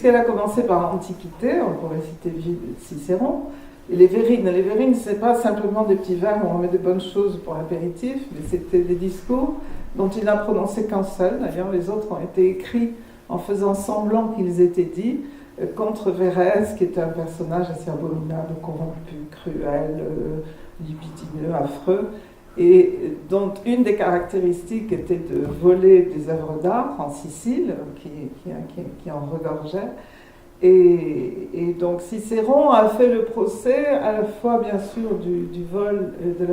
puisqu'elle a commencé par l'Antiquité, on pourrait citer Cicéron, et les verrines, ce n'est pas simplement des petits verres où on met des bonnes choses pour l'apéritif, mais c'était des discours dont il n'a prononcé qu'un seul. D'ailleurs, les autres ont été écrits en faisant semblant qu'ils étaient dits, contre Verrès, qui était un personnage assez abominable, corrompu, cruel, libidineux, affreux, et dont une des caractéristiques était de voler des œuvres d'art en Sicile, qui en regorgeait. Et donc Cicéron a fait le procès à la fois, bien sûr, du vol et de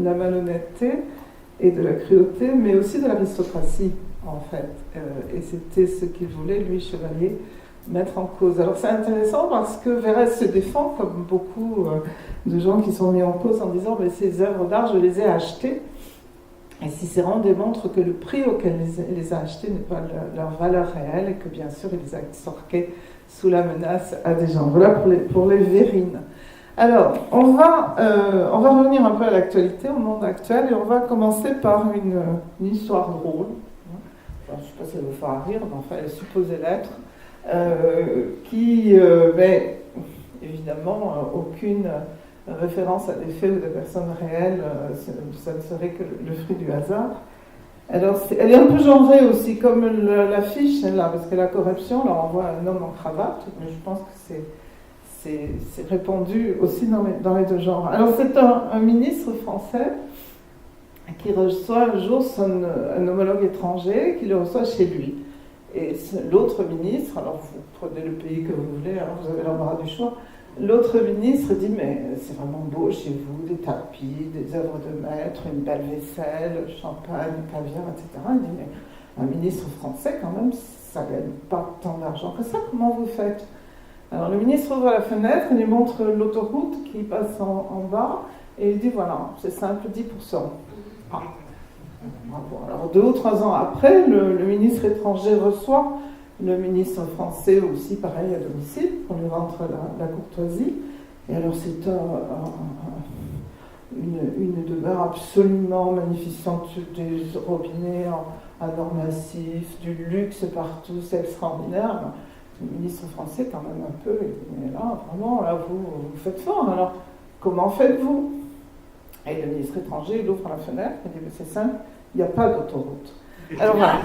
la malhonnêteté et de la cruauté, mais aussi de l'aristocratie, en fait. Et c'était ce qu'il voulait, lui, chevalier, mettre en cause. Alors c'est intéressant parce que Verrès se défend, comme beaucoup de gens qui sont mis en cause, en disant mais ces œuvres d'art, je les ai achetées. Et Cicéron démontre que le prix auquel il les a achetées n'est pas leur valeur réelle et que bien sûr il les a extorquées sous la menace à des gens. Voilà pour les verrines. Alors, on va revenir un peu à l'actualité, au monde actuel, et on va commencer par une histoire drôle. Enfin, je ne sais pas si elle vous fera rire, mais enfin elle est supposée l'être. Qui, évidemment, aucune référence à des faits ou des personnes réelles, ça ne serait que le fruit du hasard. Alors, elle est un peu genrée aussi, comme l'affiche, là, parce que la corruption, là, on voit un homme en cravate, mais je pense que c'est répandu aussi dans les deux genres. Alors, c'est un ministre français qui reçoit un jour un homologue étranger, qui le reçoit chez lui. Et l'autre ministre, alors vous prenez le pays que vous voulez, alors vous avez l'embarras du choix, l'autre ministre dit mais c'est vraiment beau chez vous, des tapis, des œuvres de maître, une belle vaisselle, champagne, caviar, etc. Il dit mais un ministre français quand même, ça ne gagne pas tant d'argent que ça, comment vous faites? Alors le ministre ouvre la fenêtre, il lui montre l'autoroute qui passe en bas, et il dit voilà, c'est simple, 10%. Ah. Alors 2 ou 3 ans après, le ministre étranger reçoit le ministre français aussi, pareil, à domicile, pour lui rendre la courtoisie. Et alors c'est une demeure absolument magnifique, des robinets en or massif, du luxe partout, c'est extraordinaire. Le ministre français quand même un peu, mais là, vraiment, là, vous faites fort. Alors, comment faites-vous? Et le ministre étranger, il ouvre la fenêtre, il dit, mais c'est simple, il n'y a pas d'autoroute. Alors voilà.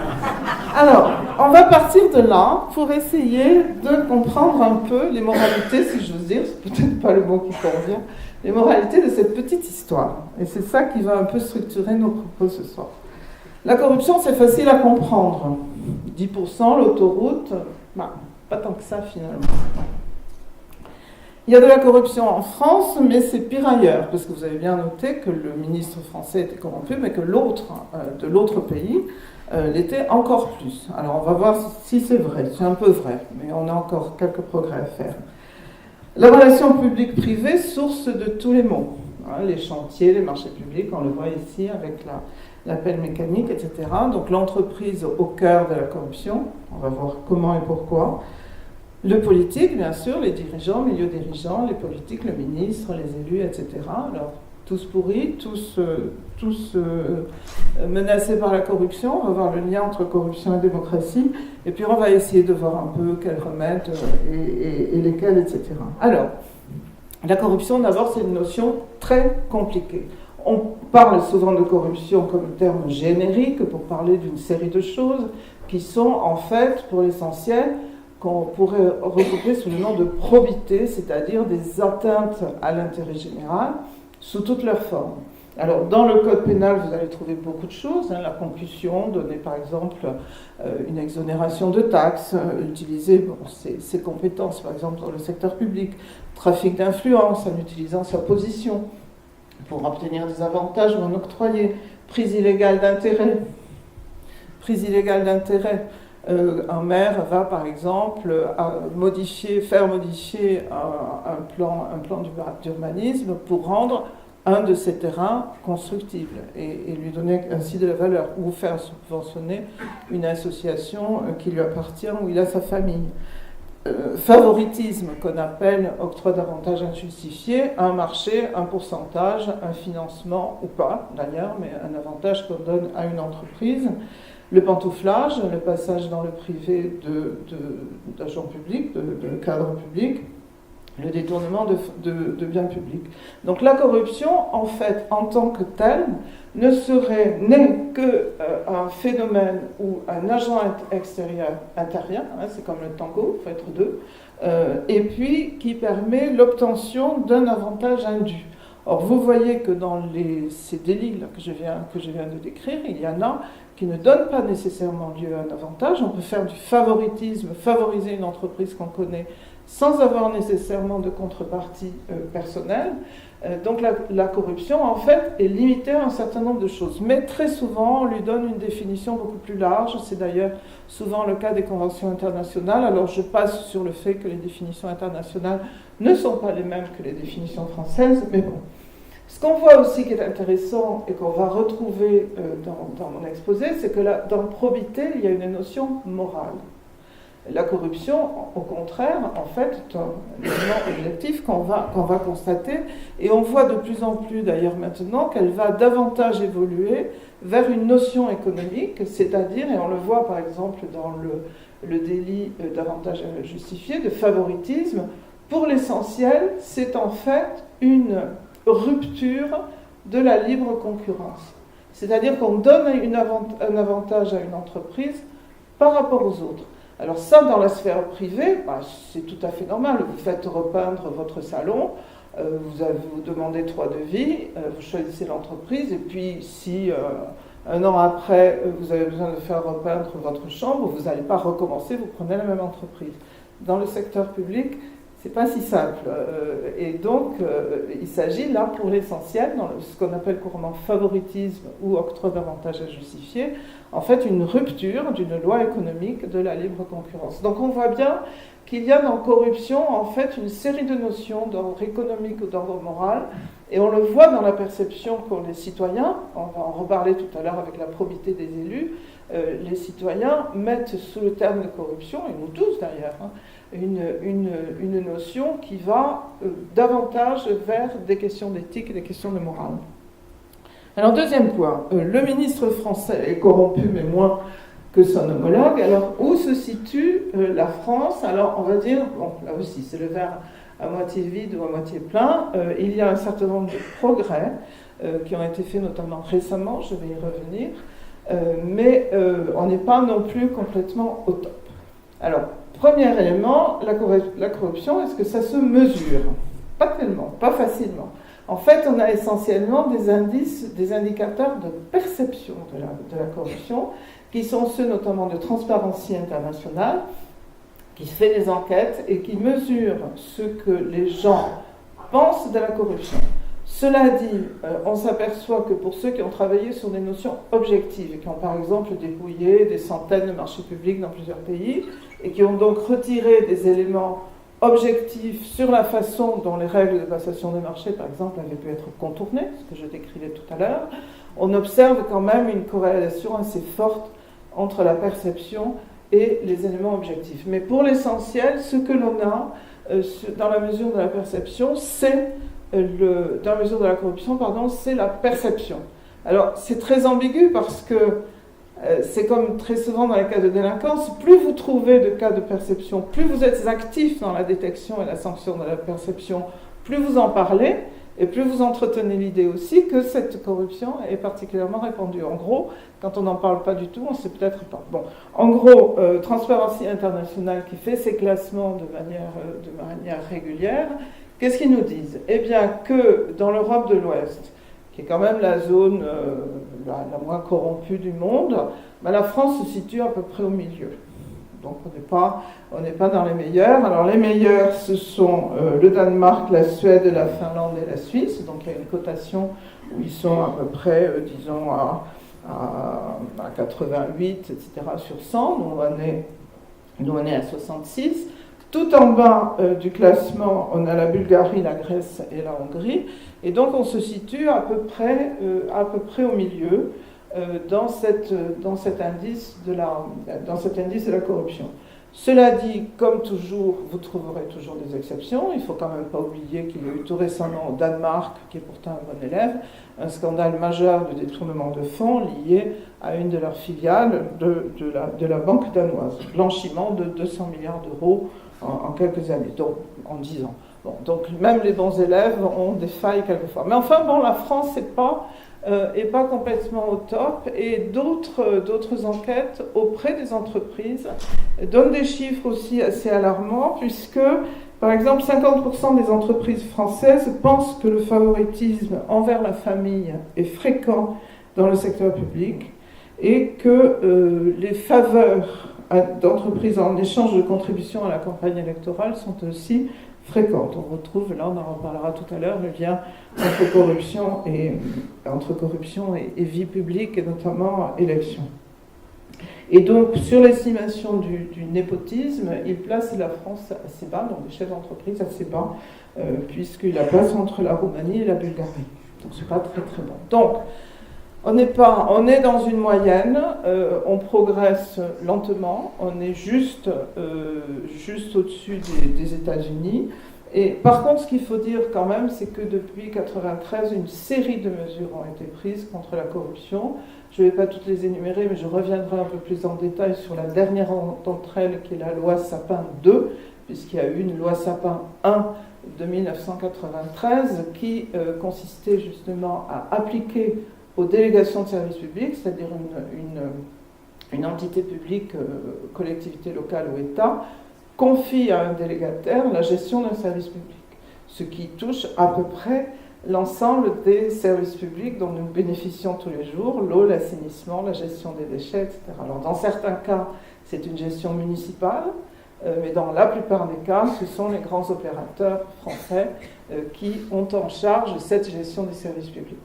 Alors, on va partir de là pour essayer de comprendre un peu les moralités, si j'ose dire, c'est peut-être pas le mot qui convient, les moralités de cette petite histoire. Et c'est ça qui va un peu structurer nos propos ce soir. La corruption, c'est facile à comprendre. 10%, l'autoroute, pas tant que ça finalement. Il y a de la corruption en France, mais c'est pire ailleurs, parce que vous avez bien noté que le ministre français était corrompu, mais que l'autre, de l'autre pays, l'était encore plus. Alors on va voir si c'est vrai, c'est un peu vrai, mais on a encore quelques progrès à faire. La relation publique-privée, source de tous les maux. Les chantiers, les marchés publics, on le voit ici avec l'appel mécanique, etc. Donc l'entreprise au cœur de la corruption, on va voir comment et pourquoi. Le politique, bien sûr, les dirigeants, milieu dirigeants, les politiques, le ministre, les élus, etc. Alors, tous pourris, tous menacés par la corruption. On va voir le lien entre corruption et démocratie. Et puis, on va essayer de voir un peu quels remèdes et lesquels, etc. Alors, la corruption, d'abord, c'est une notion très compliquée. On parle souvent de corruption comme terme générique pour parler d'une série de choses qui sont, en fait, pour l'essentiel, qu'on pourrait regrouper sous le nom de probité, c'est-à-dire des atteintes à l'intérêt général sous toutes leurs formes. Alors, dans le code pénal, vous allez trouver beaucoup de choses. La concussion, donner par exemple une exonération de taxes, utiliser ses compétences, par exemple dans le secteur public, trafic d'influence en utilisant sa position pour obtenir des avantages ou en octroyer, prise illégale d'intérêt. Un maire va, par exemple, faire modifier un plan d'urbanisme pour rendre un de ses terrains constructible et lui donner ainsi de la valeur, ou faire subventionner une association qui lui appartient, où il a sa famille. Favoritisme, qu'on appelle octroi d'avantages injustifiés, un marché, un pourcentage, un financement, ou pas d'ailleurs, mais un avantage qu'on donne à une entreprise. le pantouflage, le passage dans le privé d'agents publics, de cadres publics, le détournement de biens publics. Donc la corruption, en fait, en tant que telle, ne serait née qu'un phénomène où un agent extérieur intervient, hein, c'est comme le tango, il faut être deux, et puis qui permet l'obtention d'un avantage indu. Or, vous voyez que dans ces délits là, que je viens de décrire, il y en a qui ne donnent pas nécessairement lieu à un avantage. On peut faire du favoritisme, favoriser une entreprise qu'on connaît, sans avoir nécessairement de contrepartie personnelle. Donc la corruption, en fait, est limitée à un certain nombre de choses. Mais très souvent, on lui donne une définition beaucoup plus large. C'est d'ailleurs souvent le cas des conventions internationales. Alors je passe sur le fait que les définitions internationales ne sont pas les mêmes que les définitions françaises, mais bon. Ce qu'on voit aussi qui est intéressant et qu'on va retrouver dans mon exposé, c'est que dans probité, il y a une notion morale. La corruption, au contraire, en fait, est un élément objectif qu'on va constater, et on voit de plus en plus d'ailleurs maintenant qu'elle va davantage évoluer vers une notion économique, c'est-à-dire, et on le voit par exemple dans le délit d'avantage justifié, de favoritisme, pour l'essentiel, c'est en fait une rupture de la libre concurrence. C'est-à-dire qu'on donne un avantage à une entreprise par rapport aux autres. Alors ça, dans la sphère privée, c'est tout à fait normal. Vous faites repeindre votre salon, vous demandez 3 devis, vous choisissez l'entreprise, et puis si un an après, vous avez besoin de faire repeindre votre chambre, vous n'allez pas recommencer, vous prenez la même entreprise. Dans le secteur public, c'est pas si simple. Et donc, il s'agit là, pour l'essentiel, dans ce qu'on appelle couramment favoritisme ou octroi d'avantages à justifier, en fait, une rupture d'une loi économique de la libre concurrence. Donc, on voit bien qu'il y a dans corruption, en fait, une série de notions d'ordre économique ou d'ordre moral, et on le voit dans la perception qu'ont les citoyens, on va en reparler tout à l'heure avec la probité des élus, les citoyens mettent sous le terme de corruption, et nous tous d'ailleurs, hein, une notion qui va davantage vers des questions d'éthique et des questions de morale. Alors, deuxième point, le ministre français est corrompu, mais moins que son homologue. Alors, où se situe la France? Alors, on va dire, bon, là aussi, c'est le verre à moitié vide ou à moitié plein. Il y a un certain nombre de progrès qui ont été faits, notamment récemment, je vais y revenir, mais on n'est pas non plus complètement au top. Alors, premier élément, la corruption, est-ce que ça se mesure? Pas tellement, pas facilement. En fait, on a essentiellement des indices, des indicateurs de perception de la corruption, qui sont ceux notamment de Transparency International, qui fait des enquêtes et qui mesure ce que les gens pensent de la corruption. Cela dit, on s'aperçoit que pour ceux qui ont travaillé sur des notions objectives, et qui ont par exemple dépouillé des centaines de marchés publics dans plusieurs pays, et qui ont donc retiré des éléments objectifs sur la façon dont les règles de passation des marchés, par exemple, avaient pu être contournées, ce que je décrivais tout à l'heure, on observe quand même une corrélation assez forte entre la perception et les éléments objectifs. Mais pour l'essentiel, ce que l'on a dans la mesure de la perception, c'est dans la mesure de la corruption, pardon, c'est la perception. Alors, c'est très ambigu parce que c'est comme très souvent dans les cas de délinquance, plus vous trouvez de cas de perception, plus vous êtes actif dans la détection et la sanction de la perception, plus vous en parlez, et plus vous entretenez l'idée aussi que cette corruption est particulièrement répandue. En gros, quand on n'en parle pas du tout, on ne sait peut-être pas. Bon, en gros, Transparency International qui fait ses classements de manière régulière, qu'est-ce qu'ils nous disent? Eh bien que dans l'Europe de l'Ouest, qui est quand même la zone la moins corrompue du monde, la France se situe à peu près au milieu. Donc on n'est pas dans les meilleurs. Alors les meilleurs, ce sont le Danemark, la Suède, la Finlande et la Suisse. Donc il y a une cotation où ils sont à peu près, disons, à 88, etc. sur 100. Nous, on est à 66. Tout en bas du classement, on a la Bulgarie, la Grèce et la Hongrie. Et donc on se situe à peu près au milieu dans cet indice de la corruption. Cela dit, comme toujours, vous trouverez toujours des exceptions. Il ne faut quand même pas oublier qu'il y a eu tout récemment au Danemark, qui est pourtant un bon élève, un scandale majeur de détournement de fonds lié à une de leurs filiales de la banque danoise. Blanchiment de 200 milliards d'euros en quelques années, donc en 10 ans. Bon, donc même les bons élèves ont des failles quelquefois. Mais enfin, bon, la France n'est pas complètement au top, et d'autres enquêtes auprès des entreprises donnent des chiffres aussi assez alarmants, puisque, par exemple, 50% des entreprises françaises pensent que le favoritisme envers la famille est fréquent dans le secteur public, et que les faveurs d'entreprises en échange de contributions à la campagne électorale sont aussi fréquentes. On retrouve, là on en reparlera tout à l'heure, le lien entre corruption et vie publique, et notamment élection. Et donc, sur l'estimation du népotisme, il place la France assez bas, donc des chefs d'entreprise assez bas, puisqu'il la place entre la Roumanie et la Bulgarie. Donc, c'est pas très très bon. Donc, on est dans une moyenne, on progresse lentement, on est juste au-dessus des États-Unis. Et par contre, ce qu'il faut dire quand même, c'est que depuis 1993, une série de mesures ont été prises contre la corruption. Je ne vais pas toutes les énumérer, mais je reviendrai un peu plus en détail sur la dernière d'entre elles, qui est la loi Sapin 2, puisqu'il y a eu une loi Sapin 1 de 1993 qui consistait justement à appliquer aux délégations de services publics, c'est-à-dire une entité publique, collectivité locale ou État, confie à un délégataire la gestion d'un service public, ce qui touche à peu près l'ensemble des services publics dont nous bénéficions tous les jours, l'eau, l'assainissement, la gestion des déchets, etc. Alors dans certains cas, c'est une gestion municipale, mais dans la plupart des cas, ce sont les grands opérateurs français qui ont en charge cette gestion des services publics.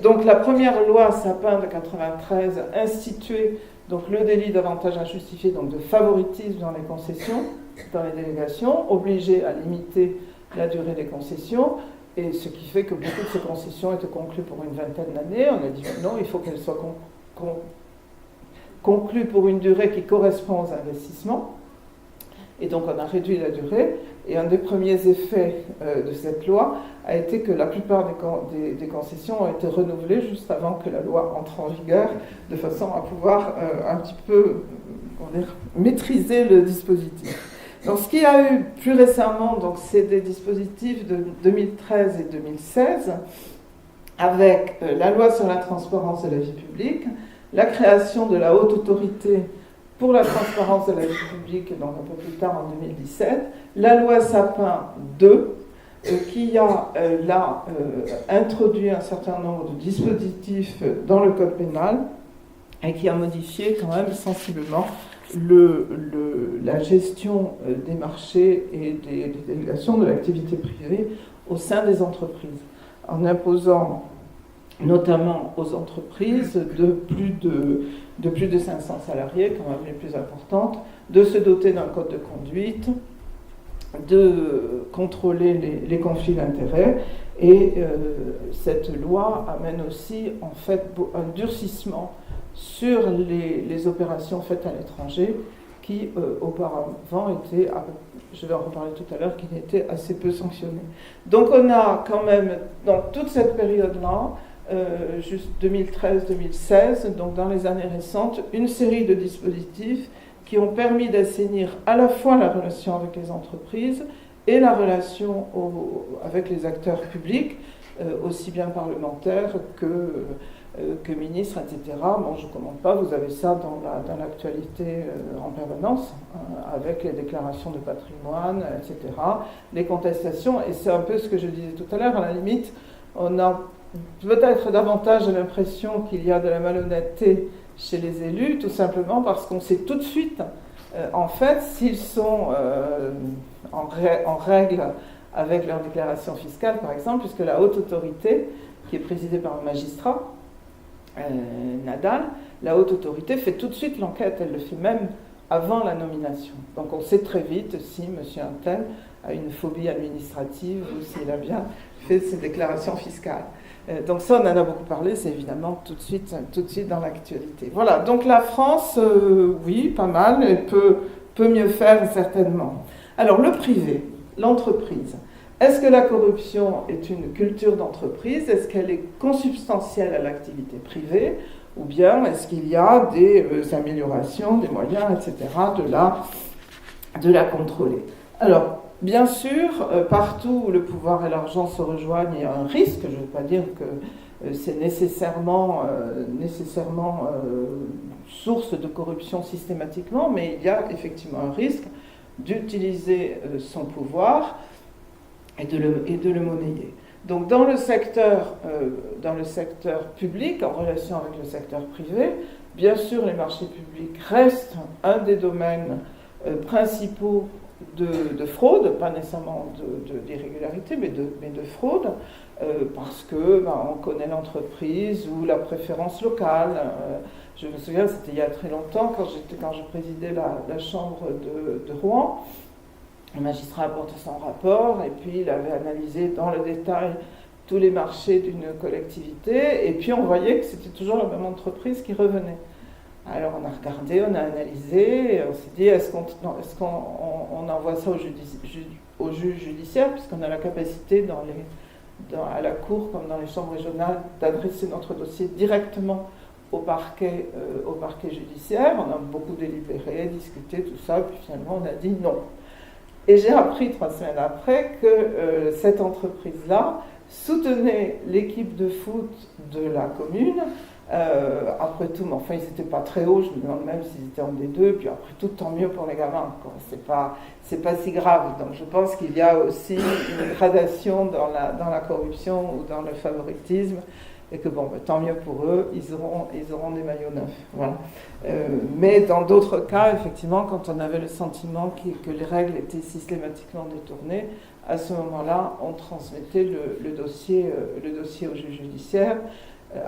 Donc la première loi Sapin de 1993 instituait donc le délit d'avantage injustifié, donc de favoritisme dans les concessions, dans les délégations, obligeait à limiter la durée des concessions, et ce qui fait que beaucoup de ces concessions étaient conclues pour une vingtaine d'années. On a dit non, il faut qu'elles soient conclues pour une durée qui correspond aux investissements. Et donc on a réduit la durée, et un des premiers effets de cette loi a été que la plupart des concessions ont été renouvelées juste avant que la loi entre en vigueur, de façon à pouvoir un petit peu maîtriser le dispositif. Donc ce qu'il y a eu plus récemment, donc, c'est des dispositifs de 2013 et 2016, avec la loi sur la transparence de la vie publique, la création de la haute autorité pour la transparence de la vie publique, donc un peu plus tard en 2017, la loi Sapin 2, qui a là introduit un certain nombre de dispositifs dans le code pénal et qui a modifié quand même sensiblement la gestion des marchés et des délégations de l'activité privée au sein des entreprises, en imposant notamment aux entreprises de plus de 500 salariés, quand même les plus importantes, de se doter d'un code de conduite, de contrôler les conflits d'intérêts, et cette loi amène aussi en fait un durcissement sur les opérations faites à l'étranger qui auparavant étaient, je vais en reparler tout à l'heure, qui étaient assez peu sanctionnées. Donc on a quand même, dans toute cette période-là, juste 2013-2016, donc dans les années récentes, une série de dispositifs qui ont permis d'assainir à la fois la relation avec les entreprises et la relation avec les acteurs publics, aussi bien parlementaires que ministres, etc. Bon, je ne commente pas, vous avez ça dans l'actualité en permanence, avec les déclarations de patrimoine, etc., les contestations, et c'est un peu ce que je disais tout à l'heure, à la limite, on a peut-être davantage l'impression qu'il y a de la malhonnêteté chez les élus, tout simplement parce qu'on sait tout de suite, en fait, s'ils sont en règle avec leur déclaration fiscale, par exemple, puisque la haute autorité, qui est présidée par un magistrat, Nadal, la haute autorité fait tout de suite l'enquête, elle le fait même avant la nomination. Donc on sait très vite si M. Untel a une phobie administrative ou s'il a bien fait ses déclarations fiscales. Donc ça, on en a beaucoup parlé, c'est évidemment tout de suite dans l'actualité. Voilà, donc la France, oui, pas mal, elle peut peut mieux faire certainement. Alors le privé, l'entreprise. Est-ce que la corruption est une culture d'entreprise? Est-ce qu'elle est consubstantielle à l'activité privée? Ou bien est-ce qu'il y a des améliorations, des moyens, etc., de la contrôler? Alors, bien sûr, partout où le pouvoir et l'argent se rejoignent, il y a un risque. Je ne veux pas dire que c'est nécessairement source de corruption systématiquement, mais il y a effectivement un risque d'utiliser son pouvoir et de le monnayer. Donc dans le secteur public, en relation avec le secteur privé, bien sûr les marchés publics restent un des domaines principaux de fraude, pas nécessairement d'irrégularité, mais de fraude, parce que on connaît l'entreprise ou la préférence locale. Je me souviens, c'était il y a très longtemps, quand je présidais la chambre de Rouen. Le magistrat apportait son rapport et puis il avait analysé dans le détail tous les marchés d'une collectivité et puis on voyait que c'était toujours la même entreprise qui revenait. Alors on a regardé, on a analysé et on s'est dit est-ce qu'on envoie ça au juge judiciaire puisqu'on a la capacité à la cour comme dans les chambres régionales d'adresser notre dossier directement au parquet judiciaire. On a beaucoup délibéré, discuté, tout ça, puis finalement on a dit non. Et j'ai appris 3 semaines après que cette entreprise-là soutenait l'équipe de foot de la commune. Après tout, mais enfin, ils n'étaient pas très hauts, je me demande même s'ils étaient en D2, puis après tout, tant mieux pour les gamins, quoi. C'est pas si grave. Donc je pense qu'il y a aussi une gradation dans la corruption ou dans le favoritisme, et que bon, tant mieux pour eux, ils auront des maillots neufs. Voilà. Mais dans d'autres cas, effectivement, quand on avait le sentiment que les règles étaient systématiquement détournées, à ce moment-là, on transmettait le dossier au juge judiciaire.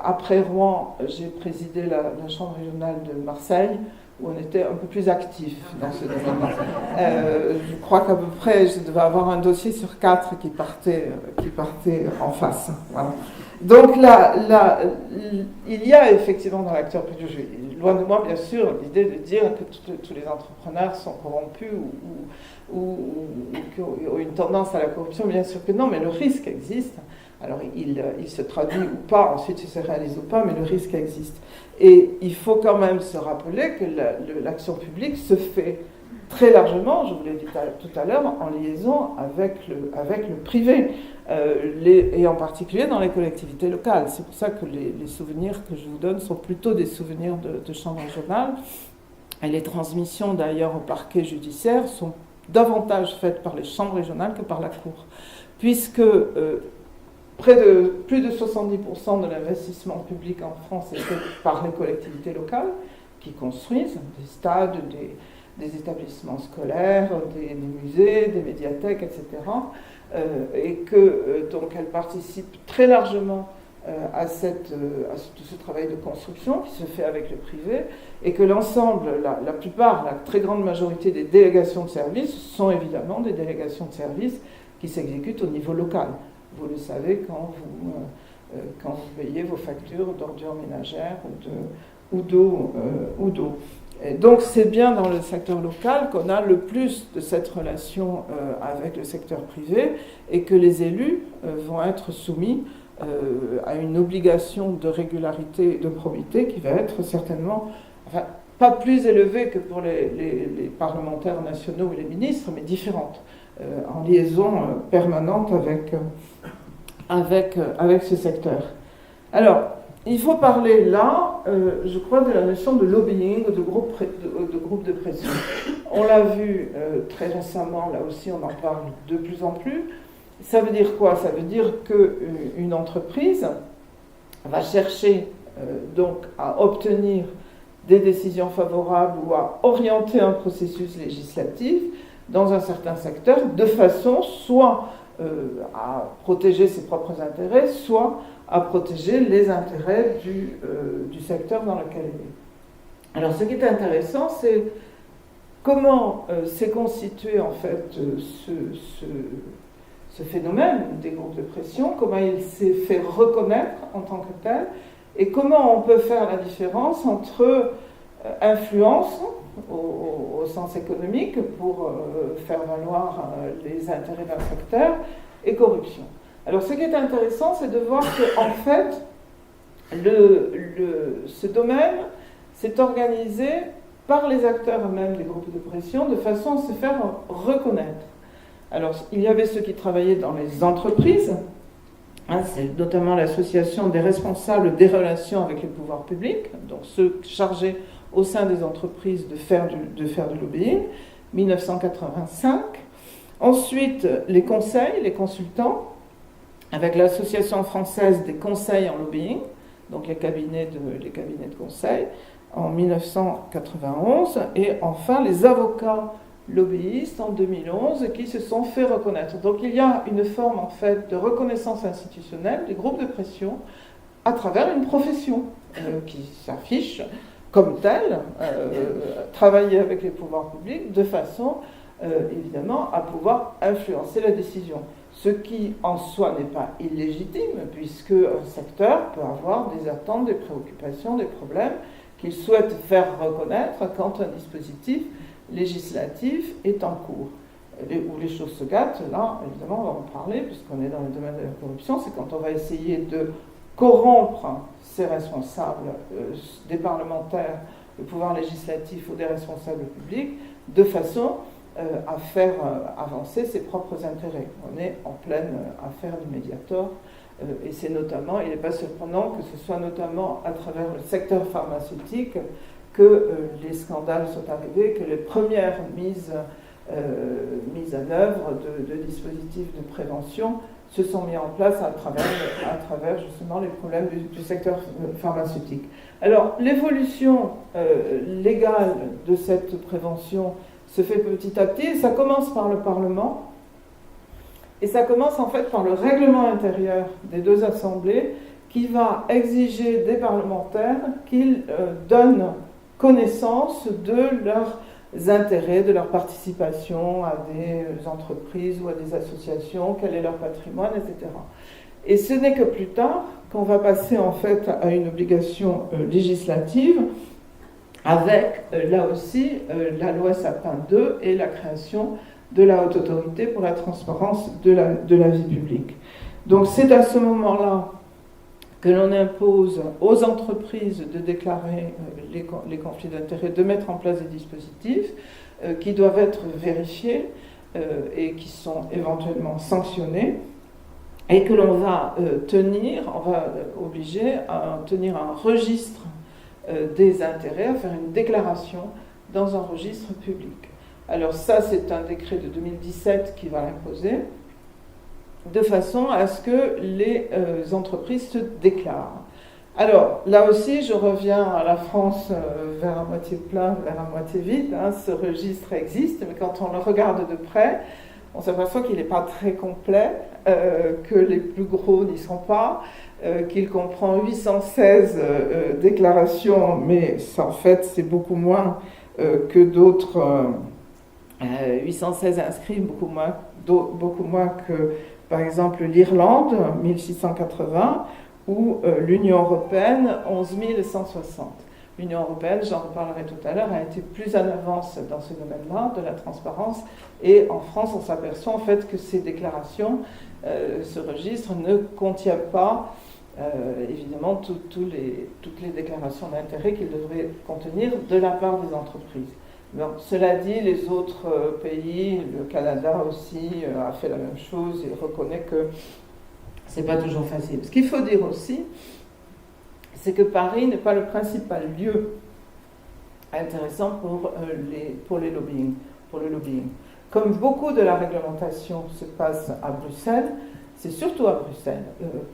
Après Rouen, j'ai présidé la chambre régionale de Marseille, où on était un peu plus actif dans ce domaine. Je crois qu'à peu près, je devais avoir un dossier sur 4 qui partait en face. Voilà. Donc là, il y a effectivement dans l'acteur privé, loin de moi bien sûr, l'idée de dire que tous les entrepreneurs sont corrompus ou ont une tendance à la corruption, bien sûr que non, mais le risque existe. Alors il se traduit ou pas, ensuite il se réalise ou pas, mais le risque existe. Et il faut quand même se rappeler que l'action publique se fait très largement, je vous l'ai dit tout à l'heure, en liaison avec le privé, et en particulier dans les collectivités locales. C'est pour ça que les souvenirs que je vous donne sont plutôt des souvenirs de chambre régionale. Et les transmissions d'ailleurs au parquet judiciaire sont davantage faites par les chambres régionales que par la Cour, puisque plus de 70% de l'investissement public en France est fait par les collectivités locales qui construisent des stades, des établissements scolaires, des musées, des médiathèques, etc. Et que donc elles participent très largement à tout ce travail de construction qui se fait avec le privé, et que l'ensemble, la plupart, la très grande majorité des délégations de services sont évidemment des délégations de services qui s'exécutent au niveau local. Vous le savez quand vous payez vos factures d'ordures ménagères ou d'eau. Et donc c'est bien dans le secteur local qu'on a le plus de cette relation avec le secteur privé, et que les élus vont être soumis à une obligation de régularité et de probité qui va être certainement, pas plus élevée que pour les parlementaires nationaux ou les ministres, mais différente, en liaison permanente avec ce secteur. Alors, il faut parler là, je crois, de la notion de lobbying, de groupe de pression. On l'a vu très récemment, là aussi on en parle de plus en plus. Ça veut dire quoi? Ça veut dire qu'une entreprise va chercher donc à obtenir des décisions favorables ou à orienter un processus législatif dans un certain secteur de façon soit à protéger ses propres intérêts, soit à protéger les intérêts du secteur dans lequel elle est. Alors ce qui est intéressant, c'est comment s'est constitué en fait ce phénomène des groupes de pression, comment il s'est fait reconnaître en tant que tel, et comment on peut faire la différence entre influence, au sens économique pour faire valoir les intérêts d'un secteur, et corruption. Alors ce qui est intéressant, c'est de voir qu'en fait, ce domaine s'est organisé par les acteurs eux-mêmes des groupes de pression de façon à se faire reconnaître. Alors il y avait ceux qui travaillaient dans les entreprises, c'est notamment l'association des responsables des relations avec les pouvoirs publics, donc ceux chargés au sein des entreprises de faire du lobbying, 1985. Ensuite, les conseils, les consultants, avec l'Association française des conseils en lobbying, donc les cabinets de conseil, en 1991. Et enfin, les avocats lobbyistes en 2011 qui se sont fait reconnaître. Donc il y a une forme en fait de reconnaissance institutionnelle des groupes de pression à travers une profession qui s'affiche comme telle, travailler avec les pouvoirs publics de façon évidemment à pouvoir influencer la décision. Ce qui en soi n'est pas illégitime puisque un secteur peut avoir des attentes, des préoccupations, des problèmes qu'il souhaite faire reconnaître quand un dispositif législatif est en cours. Où les choses se gâtent, là, évidemment, on va en parler, puisqu'on est dans le domaine de la corruption, c'est quand on va essayer de corrompre ces responsables, des parlementaires, le pouvoir législatif ou des responsables publics, de façon à faire avancer ses propres intérêts. On est en pleine affaire du Mediator, et c'est notamment, il n'est pas surprenant que ce soit notamment à travers le secteur pharmaceutique que les scandales sont arrivés, que les premières mises en œuvre de dispositifs de prévention se sont mis en place à travers justement les problèmes du secteur pharmaceutique. Alors, l'évolution légale de cette prévention se fait petit à petit, et ça commence par le Parlement, et ça commence en fait par le règlement intérieur des deux assemblées qui va exiger des parlementaires qu'ils donnent connaissance de leurs intérêts, de leur participation à des entreprises ou à des associations, quel est leur patrimoine, etc. Et ce n'est que plus tard qu'on va passer en fait à une obligation législative avec, là aussi, la loi Sapin 2 et la création de la Haute Autorité pour la transparence de la vie publique. Donc c'est à ce moment-là que l'on impose aux entreprises de déclarer les conflits d'intérêts, de mettre en place des dispositifs qui doivent être vérifiés et qui sont éventuellement sanctionnés, et que l'on va obliger à tenir un registre des intérêts, à faire une déclaration dans un registre public. Alors ça, c'est un décret de 2017 qui va l'imposer, de façon à ce que les entreprises se déclarent. Alors, là aussi, je reviens à la France vers à moitié plein, vers à moitié vide. Ce registre existe, mais quand on le regarde de près, on s'aperçoit qu'il n'est pas très complet, que les plus gros n'y sont pas, qu'il comprend 816 déclarations, mais ça, en fait, c'est beaucoup moins que d'autres... 816 inscrits, beaucoup moins que, par exemple, l'Irlande, 1680, ou l'Union européenne, 11 160. L'Union européenne, j'en reparlerai tout à l'heure, a été plus en avance dans ce domaine-là, de la transparence, et en France, on s'aperçoit en fait que ces déclarations, ce registre ne contient pas, évidemment, toutes les déclarations d'intérêt qu'il devrait contenir de la part des entreprises. Bon, cela dit, les autres pays, le Canada aussi, a fait la même chose et reconnaît que c'est pas toujours facile. Ce qu'il faut dire aussi, c'est que Paris n'est pas le principal lieu intéressant pour le lobbying. Comme beaucoup de la réglementation se passe à Bruxelles, c'est surtout à Bruxelles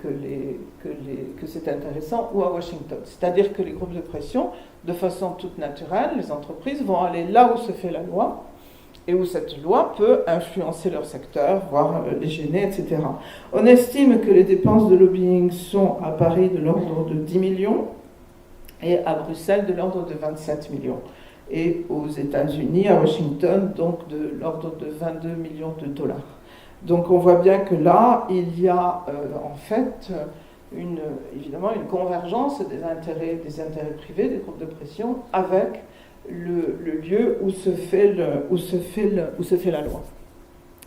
que c'est intéressant, ou à Washington. C'est-à-dire que les groupes de pression, de façon toute naturelle, les entreprises vont aller là où se fait la loi, et où cette loi peut influencer leur secteur, voire les gêner, etc. On estime que les dépenses de lobbying sont à Paris de l'ordre de 10 millions, et à Bruxelles de l'ordre de 27 millions. Et aux États-Unis, à Washington, donc de l'ordre de 22 millions de dollars. Donc on voit bien que là, il y a en fait évidemment une convergence des intérêts privés, des groupes de pression, avec le lieu où se fait la loi.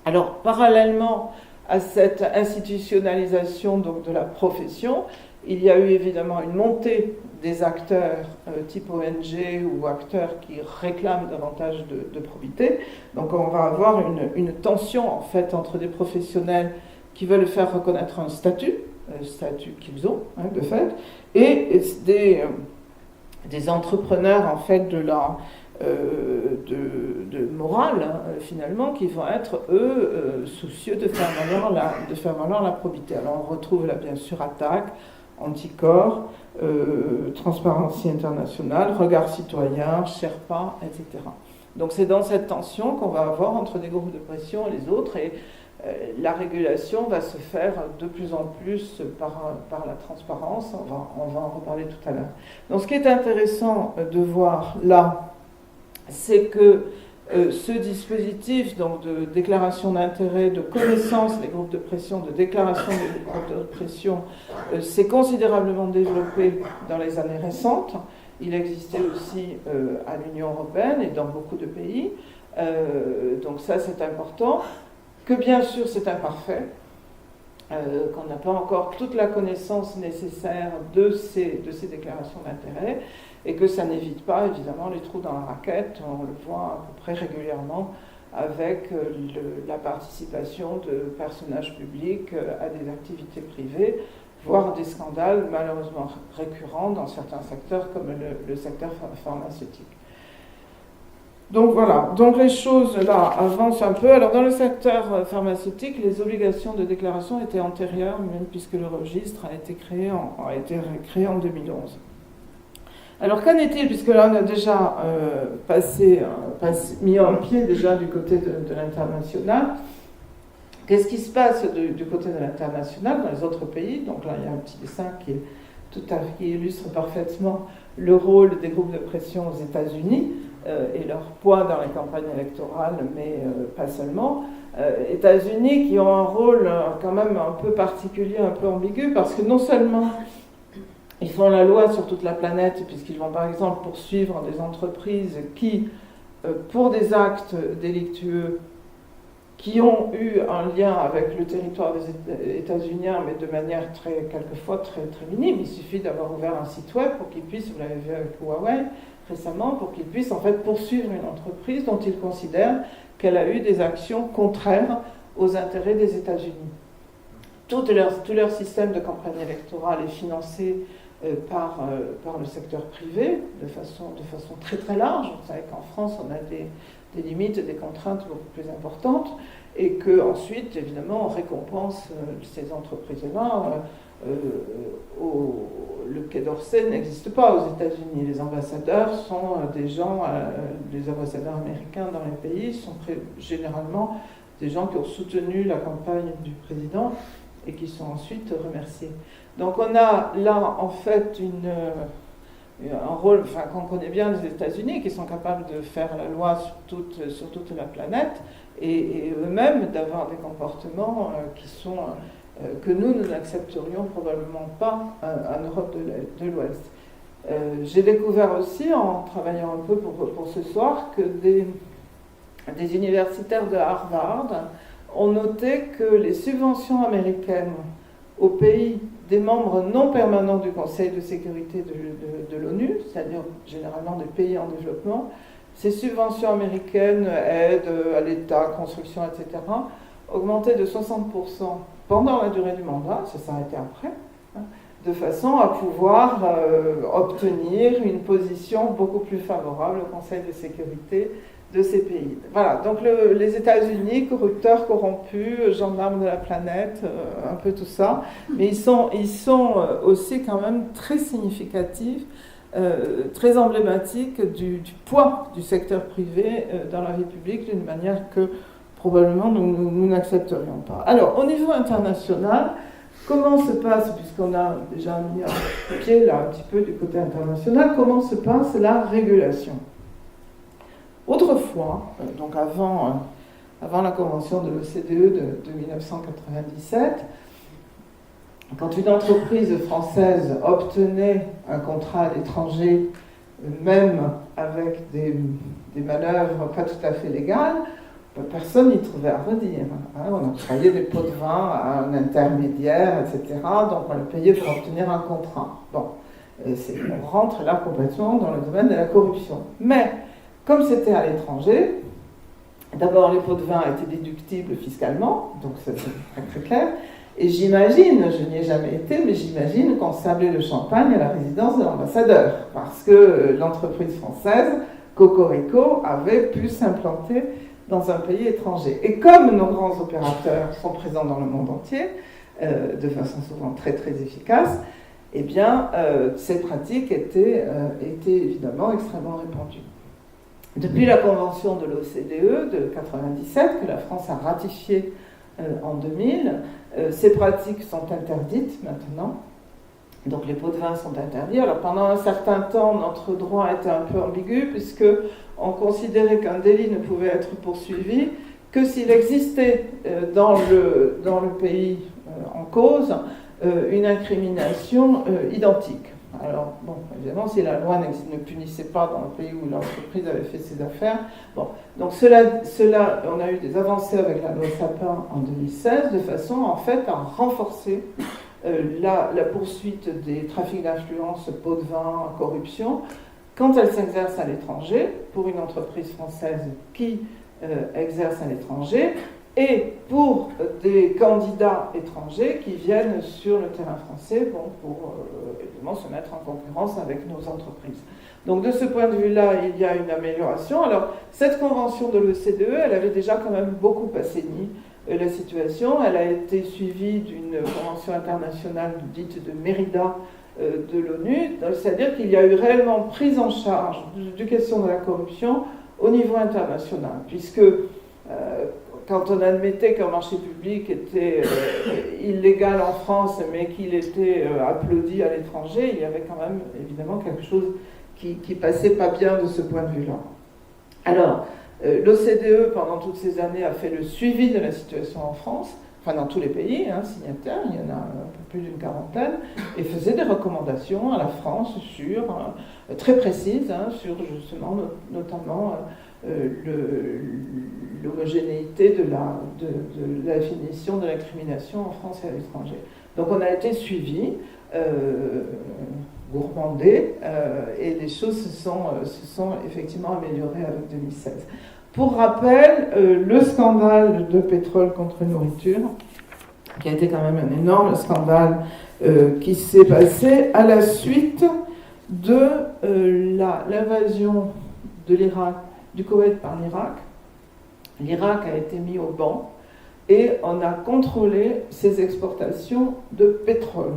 Alors, parallèlement à cette institutionnalisation donc, de la profession, il y a eu évidemment une montée des acteurs type ONG ou acteurs qui réclament davantage de probité. Donc on va avoir une tension en fait entre des professionnels qui veulent faire reconnaître un statut qu'ils ont de fait, et des entrepreneurs en fait de morale finalement qui vont être eux soucieux de faire valoir la probité. Alors on retrouve là bien sûr ATTAC, Anticorps, Transparency International, Regard Citoyen, Sherpa, etc. Donc c'est dans cette tension qu'on va avoir entre des groupes de pression et les autres, et la régulation va se faire de plus en plus par la transparence. On va en reparler tout à l'heure. Donc ce qui est intéressant de voir là, c'est que ce dispositif donc, de déclaration d'intérêt, de connaissance des groupes de pression, de déclaration des groupes de pression, s'est considérablement développé dans les années récentes. Il existait aussi à l'Union européenne et dans beaucoup de pays. Donc ça, c'est important. Que bien sûr, c'est imparfait, qu'on n'a pas encore toute la connaissance nécessaire de ces déclarations d'intérêt, et que ça n'évite pas, évidemment, les trous dans la raquette. On le voit à peu près régulièrement avec la participation de personnages publics à des activités privées, voire des scandales malheureusement récurrents dans certains secteurs comme le secteur pharmaceutique. Donc voilà, donc les choses là avancent un peu. Alors dans le secteur pharmaceutique, les obligations de déclaration étaient antérieures, même puisque le registre a été créé en 2011. Alors qu'en est-il, puisque là on a déjà mis un pied déjà du côté de l'international. Qu'est-ce qui se passe du côté de l'international dans les autres pays? Donc là il y a un petit dessin qui illustre parfaitement le rôle des groupes de pression aux États-Unis et leur poids dans les campagnes électorales, mais pas seulement. États-Unis qui ont un rôle quand même un peu particulier, un peu ambigu, parce que non seulement ils font la loi sur toute la planète, puisqu'ils vont par exemple poursuivre des entreprises qui, pour des actes délictueux, qui ont eu un lien avec le territoire des États-Unis, mais de manière quelquefois très minime. Il suffit d'avoir ouvert un site web pour qu'ils puissent, vous l'avez vu avec Huawei récemment, pour qu'ils puissent en fait poursuivre une entreprise dont ils considèrent qu'elle a eu des actions contraires aux intérêts des États-Unis. Tout leur système de campagne électorale est financé par le secteur privé de façon très très large. Vous savez qu'en France, on a des limites, des contraintes beaucoup plus importantes, et qu'ensuite, évidemment, on récompense ces entreprises-là. Le Quai d'Orsay n'existe pas aux États-Unis. Les ambassadeurs sont les ambassadeurs américains dans les pays sont généralement des gens qui ont soutenu la campagne du président et qui sont ensuite remerciés. Donc on a là en fait un rôle qu'on connaît bien les États-Unis, qui sont capables de faire la loi sur toute la planète, et eux-mêmes d'avoir des comportements que nous n'accepterions probablement pas en Europe de l'Ouest. J'ai découvert aussi, en travaillant un peu pour ce soir, que des universitaires de Harvard ont noté que les subventions américaines aux pays des membres non permanents du Conseil de sécurité de l'ONU, c'est-à-dire généralement des pays en développement, ces subventions américaines, aides à l'État, construction, etc., augmentaient de 60% pendant la durée du mandat, ça s'arrêtait après, de façon à pouvoir obtenir une position beaucoup plus favorable au Conseil de sécurité de ces pays. Voilà, donc les États-Unis, corrupteurs, corrompus, gendarmes de la planète, un peu tout ça, mais ils sont aussi quand même très significatifs, très emblématiques du poids du secteur privé dans la vie publique d'une manière que probablement nous n'accepterions pas. Alors, au niveau international, comment se passe, puisqu'on a déjà mis un pied là un petit peu du côté international, comment se passe la régulation? Autrefois, donc avant la convention de l'OCDE de 1997, quand une entreprise française obtenait un contrat à l'étranger même avec des manœuvres pas tout à fait légales, personne n'y trouvait à redire. On octroyait des pots de vin à un intermédiaire, etc. Donc on le payait pour obtenir un contrat. Bon, on rentre là complètement dans le domaine de la corruption. Mais, comme c'était à l'étranger, d'abord les pots de vin étaient déductibles fiscalement, donc c'est très clair. Et j'imagine, je n'y ai jamais été, mais j'imagine qu'on servait le champagne à la résidence de l'ambassadeur, parce que l'entreprise française, Cocorico, avait pu s'implanter dans un pays étranger. Et comme nos grands opérateurs sont présents dans le monde entier, de façon souvent très très efficace, eh bien, ces pratiques étaient évidemment extrêmement répandues. Depuis la convention de l'OCDE de 1997, que la France a ratifiée en 2000, ces pratiques sont interdites maintenant. Donc les pots de vin sont interdits. Alors pendant un certain temps, notre droit était un peu ambigu, puisqu'on considérait qu'un délit ne pouvait être poursuivi que s'il existait dans le pays en cause une incrimination identique. Alors, bon, évidemment, si la loi ne punissait pas dans le pays où l'entreprise avait fait ses affaires, bon. Donc cela, on a eu des avancées avec la loi Sapin en 2016, de façon, en fait, à renforcer la poursuite des trafics d'influence, pots de vin, corruption, quand elle s'exerce à l'étranger, pour une entreprise française qui exerce à l'étranger, et pour des candidats étrangers qui viennent sur le terrain français pour évidemment se mettre en concurrence avec nos entreprises. Donc de ce point de vue-là, il y a une amélioration. Alors cette convention de l'OCDE, elle avait déjà quand même beaucoup assaini la situation. Elle a été suivie d'une convention internationale dite de Mérida de l'ONU, c'est-à-dire qu'il y a eu réellement prise en charge de question de la corruption au niveau international, puisque quand on admettait qu'un marché public était illégal en France, mais qu'il était applaudi à l'étranger, il y avait quand même évidemment quelque chose qui passait pas bien de ce point de vue-là. Alors, l'OCDE, pendant toutes ces années, a fait le suivi de la situation en France, enfin dans tous les pays signataires, il y en a un peu plus d'une quarantaine, et faisait des recommandations à la France très précises sur justement notamment l'homogénéité de la définition de l'incrimination en France et à l'étranger. Donc on a été suivis, gourmandés, et les choses se sont effectivement améliorées avec 2016. Pour rappel, le scandale de pétrole contre nourriture, qui a été quand même un énorme scandale qui s'est passé à la suite de l'invasion de l'Irak, du Koweït par l'Irak. L'Irak a été mis au ban et on a contrôlé ses exportations de pétrole.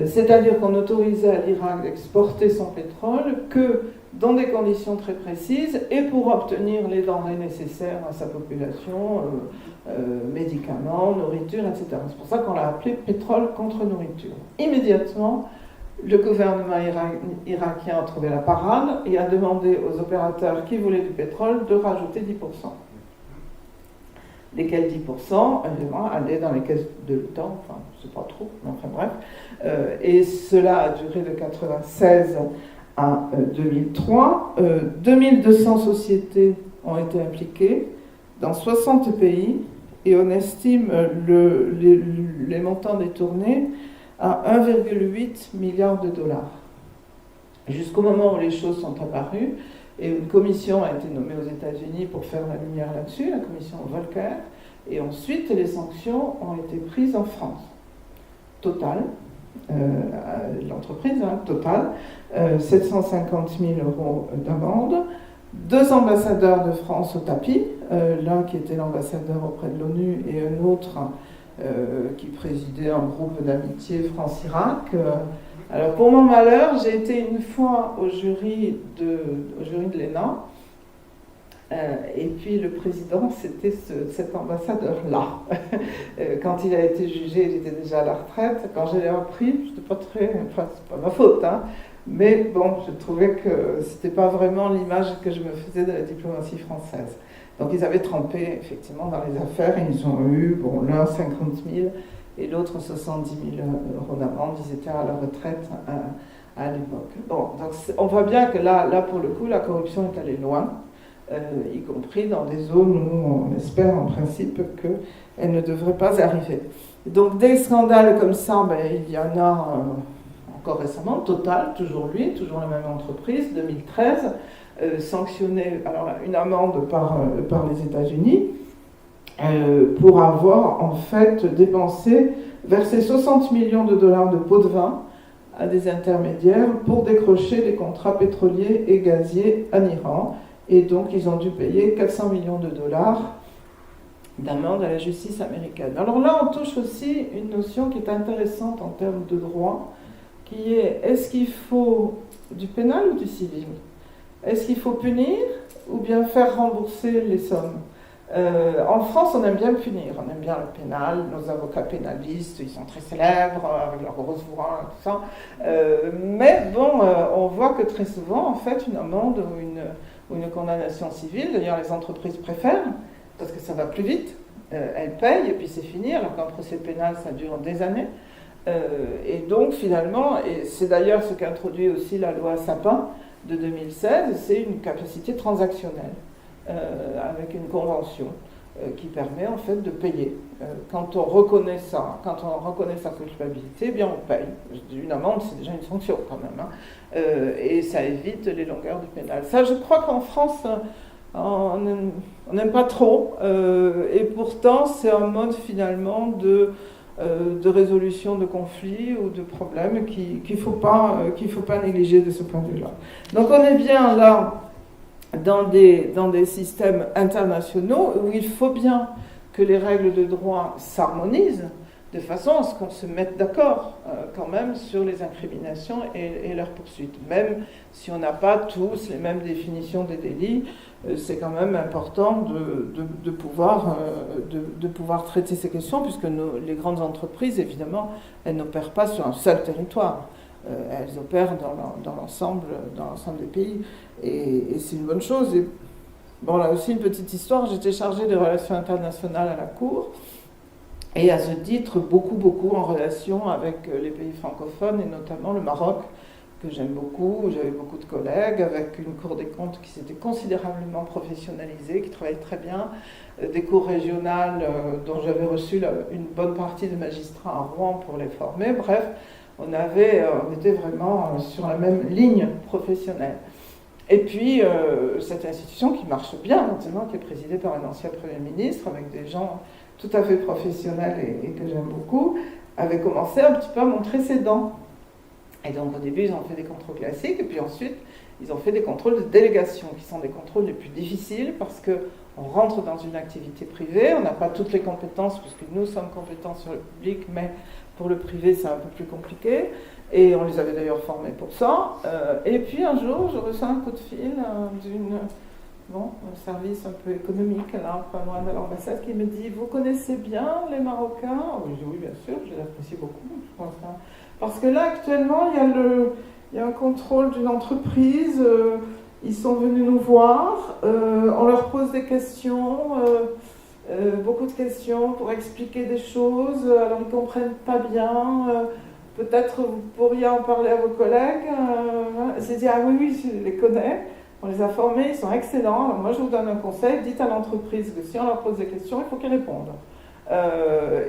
C'est-à-dire qu'on autorisait à l'Irak d'exporter son pétrole que dans des conditions très précises et pour obtenir les denrées nécessaires à sa population, médicaments, nourriture, etc. C'est pour ça qu'on l'a appelé pétrole contre nourriture. Immédiatement, le gouvernement irakien a trouvé la parade et a demandé aux opérateurs qui voulaient du pétrole de rajouter 10%. Lesquels 10%, évidemment, allaient dans les caisses de l'OTAN, enfin, je ne sais pas trop, mais enfin bref. Et cela a duré de 1996 à 2003. 2200 sociétés ont été impliquées dans 60 pays et on estime les montants détournés à 1,8 milliard de dollars. Jusqu'au moment où les choses sont apparues, et une commission a été nommée aux États-Unis pour faire la lumière là-dessus, la commission Volcker, et ensuite les sanctions ont été prises en France. Total, l'entreprise, Total, 750 000 € d'amende, 2 ambassadeurs de France au tapis, l'un qui était l'ambassadeur auprès de l'ONU et un autre qui présidait un groupe d'amitié France-Irak. Alors pour mon malheur, j'ai été une fois au jury de l'ENA, et puis le président, c'était cet ambassadeur-là. Quand il a été jugé, il était déjà à la retraite. Quand je l'ai appris, c'était pas enfin c'est pas ma faute, mais bon, je trouvais que c'était pas vraiment l'image que je me faisais de la diplomatie française. Donc ils avaient trempé effectivement dans les affaires, et ils ont eu, l'un 50 000 et l'autre 70 000 € d'amende. Ils étaient à la retraite à l'époque. Bon, donc on voit bien que là, pour le coup, la corruption est allée loin, y compris dans des zones où on espère en principe qu'elle ne devrait pas arriver. Donc des scandales comme ça, il y en a encore récemment, Total, toujours lui, toujours la même entreprise, 2013, sanctionné, alors une amende par les États-Unis, pour avoir en fait versé 60 millions de dollars de pots de vin à des intermédiaires pour décrocher des contrats pétroliers et gaziers en Iran. Et donc ils ont dû payer 400 millions de dollars d'amende à la justice américaine. Alors là, on touche aussi une notion qui est intéressante en termes de droit, qui est-ce qu'il faut du pénal ou du civil? Est-ce qu'il faut punir ou bien faire rembourser les sommes? En France, on aime bien punir, on aime bien le pénal, nos avocats pénalistes, ils sont très célèbres, avec leurs grosses voix, tout ça. Mais bon, on voit que très souvent, en fait, une amende ou une condamnation civile, d'ailleurs les entreprises préfèrent, parce que ça va plus vite, elles payent et puis c'est fini, alors qu'un procès pénal, ça dure des années. Et donc finalement, et c'est d'ailleurs ce qu'introduit aussi la loi Sapin de 2016, c'est une capacité transactionnelle avec une convention qui permet en fait de payer. Quand on reconnaît sa culpabilité, eh bien on paye. Une amende, c'est déjà une sanction quand même, hein. Et ça évite les longueurs du pénal. Ça, je crois qu'en France, on n'aime pas trop, et pourtant c'est un mode finalement de résolution de conflits ou de problèmes qu'il faut pas négliger de ce point de vue-là. Donc on est bien là dans des systèmes internationaux où il faut bien que les règles de droit s'harmonisent de façon à ce qu'on se mette d'accord quand même sur les incriminations et leurs poursuites. Même si on n'a pas tous les mêmes définitions des délits, c'est quand même important de pouvoir traiter ces questions, puisque les grandes entreprises, évidemment, elles n'opèrent pas sur un seul territoire. Elles opèrent dans l'ensemble des pays. Et c'est une bonne chose. Et bon, là aussi, une petite histoire. J'étais chargée des relations internationales à la Cour. Et à ce titre, beaucoup en relation avec les pays francophones, et notamment le Maroc, que j'aime beaucoup. J'avais beaucoup de collègues, avec une Cour des comptes qui s'était considérablement professionnalisée, qui travaillait très bien, des cours régionales dont j'avais reçu une bonne partie de magistrats à Rouen pour les former. Bref, on était vraiment sur la même ligne professionnelle. Et puis, cette institution qui marche bien maintenant, qui est présidée par un ancien Premier ministre, avec des gens tout à fait professionnels et que j'aime beaucoup, avait commencé un petit peu à montrer ses dents. Et donc au début, ils ont fait des contrôles classiques, et puis ensuite, ils ont fait des contrôles de délégation, qui sont des contrôles les plus difficiles, parce qu'on rentre dans une activité privée, on n'a pas toutes les compétences, puisque nous sommes compétents sur le public, mais pour le privé, c'est un peu plus compliqué. Et on les avait d'ailleurs formés pour ça. Et puis un jour, je reçois un coup de fil un service un peu économique, là, pas loin de l'ambassade, qui me dit « Vous connaissez bien les Marocains ?» Je dis « Oui, bien sûr, je les apprécie beaucoup. » Je pense, hein. Parce que là, actuellement, il y a un contrôle d'une entreprise, ils sont venus nous voir, on leur pose des questions, beaucoup de questions pour expliquer des choses, alors ils ne comprennent pas bien, peut-être vous pourriez en parler à vos collègues. C'est dit, ah oui, je les connais, on les a formés, ils sont excellents, alors moi je vous donne un conseil, dites à l'entreprise que si on leur pose des questions, il faut qu'ils répondent.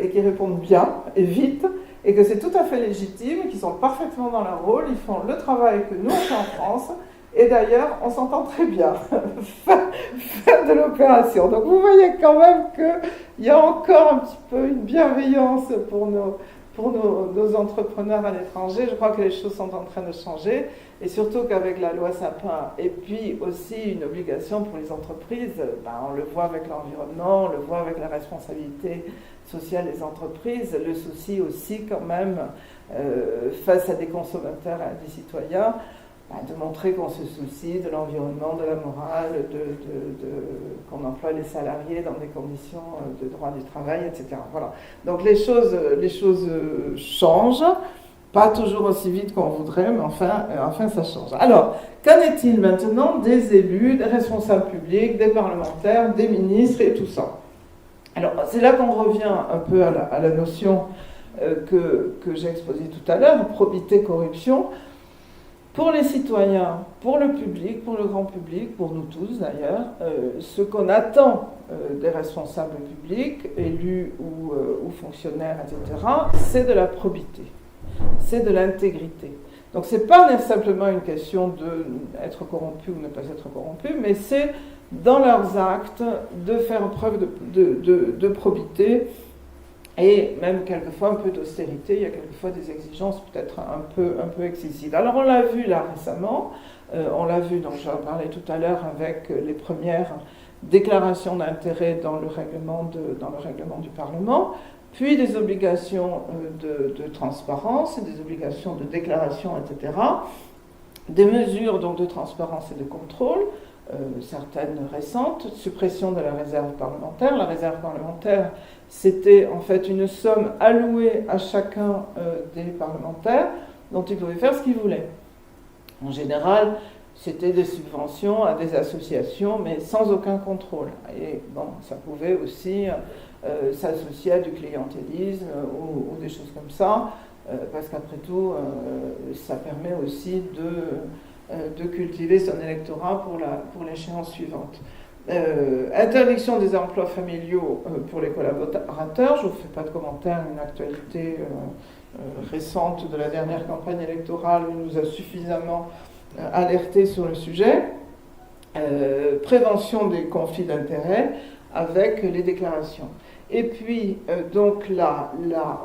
Et qu'ils répondent bien et vite, et que c'est tout à fait légitime, qu'ils sont parfaitement dans leur rôle, ils font le travail que nous on fait en France, et d'ailleurs on s'entend très bien. Fin de l'opération. Donc vous voyez quand même qu'il y a encore un petit peu une bienveillance pour nos entrepreneurs à l'étranger. Je crois que les choses sont en train de changer, et surtout qu'avec la loi Sapin, et puis aussi une obligation pour les entreprises, on le voit avec l'environnement, on le voit avec la responsabilité sociale des entreprises, le souci aussi quand même face à des consommateurs et à des citoyens, de montrer qu'on se soucie de l'environnement, de la morale, qu'on emploie les salariés dans des conditions de droit du travail, etc. Voilà. Donc les choses changent, pas toujours aussi vite qu'on voudrait, mais enfin ça change. Alors, qu'en est-il maintenant des élus, des responsables publics, des parlementaires, des ministres et tout ça? Alors, c'est là qu'on revient un peu à la notion que j'ai exposée tout à l'heure, probité, corruption. pour les citoyens, pour le public, pour le grand public, pour nous tous d'ailleurs, ce qu'on attend des responsables publics, élus ou fonctionnaires, etc., c'est de la probité, c'est de l'intégrité. Donc ce n'est pas simplement une question d'être corrompu ou ne pas être corrompu, mais c'est dans leurs actes de faire preuve de probité et même quelquefois un peu d'austérité. Il y a quelquefois des exigences peut-être un peu excessives. Alors on l'a vu là récemment, on l'a vu, donc j'en parlais tout à l'heure, avec les premières déclarations d'intérêt dans le règlement du Parlement, puis des obligations de transparence, des obligations de déclaration, etc., des mesures donc de transparence et de contrôle, certaines récentes, suppression de la réserve parlementaire. La réserve parlementaire, c'était en fait une somme allouée à chacun des parlementaires dont ils pouvaient faire ce qu'ils voulaient. En général, c'était des subventions à des associations, mais sans aucun contrôle. Et bon, ça pouvait aussi s'associer à du clientélisme ou des choses comme ça, parce qu'après tout, ça permet aussi de cultiver son électorat pour l'échéance suivante. Interdiction des emplois familiaux pour les collaborateurs. Je ne vous fais pas de commentaire, une actualité récente de la dernière campagne électorale nous a suffisamment alerté sur le sujet. Prévention des conflits d'intérêts avec les déclarations. Et puis, donc, la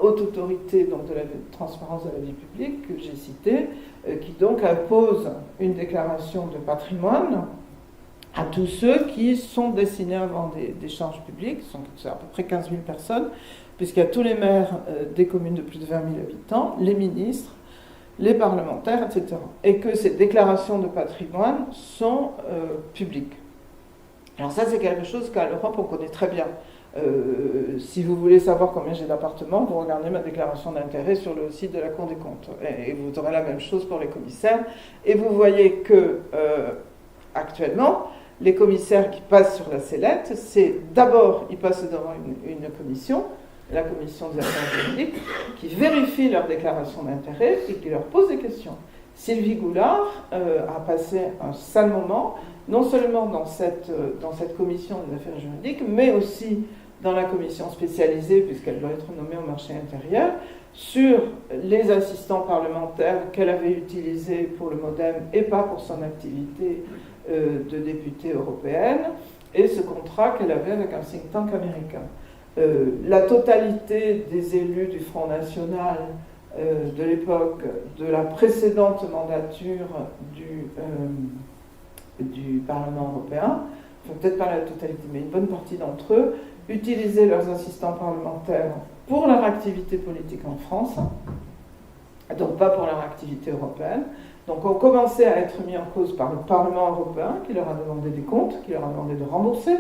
haute autorité donc, de la transparence de la vie publique, que j'ai citée, qui donc impose une déclaration de patrimoine à tous ceux qui sont destinés à avoir des charges publiques, c'est à peu près 15 000 personnes, puisqu'il y a tous les maires des communes de plus de 20 000 habitants, les ministres, les parlementaires, etc. Et que ces déclarations de patrimoine sont publiques. Alors ça, c'est quelque chose qu'à l'Europe, on connaît très bien. Si vous voulez savoir combien j'ai d'appartements, vous regardez ma déclaration d'intérêt sur le site de la Cour des comptes. Et vous aurez la même chose pour les commissaires. Et vous voyez que, actuellement, les commissaires qui passent sur la sellette, c'est d'abord, ils passent devant une commission, la commission des affaires juridiques, qui vérifie leur déclaration d'intérêt et qui leur pose des questions. Sylvie Goulard a passé un sale moment, non seulement dans cette commission des affaires juridiques, mais aussi dans la commission spécialisée, puisqu'elle doit être nommée au marché intérieur, sur les assistants parlementaires qu'elle avait utilisés pour le MoDem et pas pour son activité de députée européenne, et ce contrat qu'elle avait avec un think tank américain. La totalité des élus du Front National de l'époque de la précédente mandature du Parlement européen, enfin peut-être pas la totalité, mais une bonne partie d'entre eux, utilisaient leurs assistants parlementaires pour leur activité politique en France, donc pas pour leur activité européenne. Donc on commençait à être mis en cause par le Parlement européen, qui leur a demandé des comptes, qui leur a demandé de rembourser,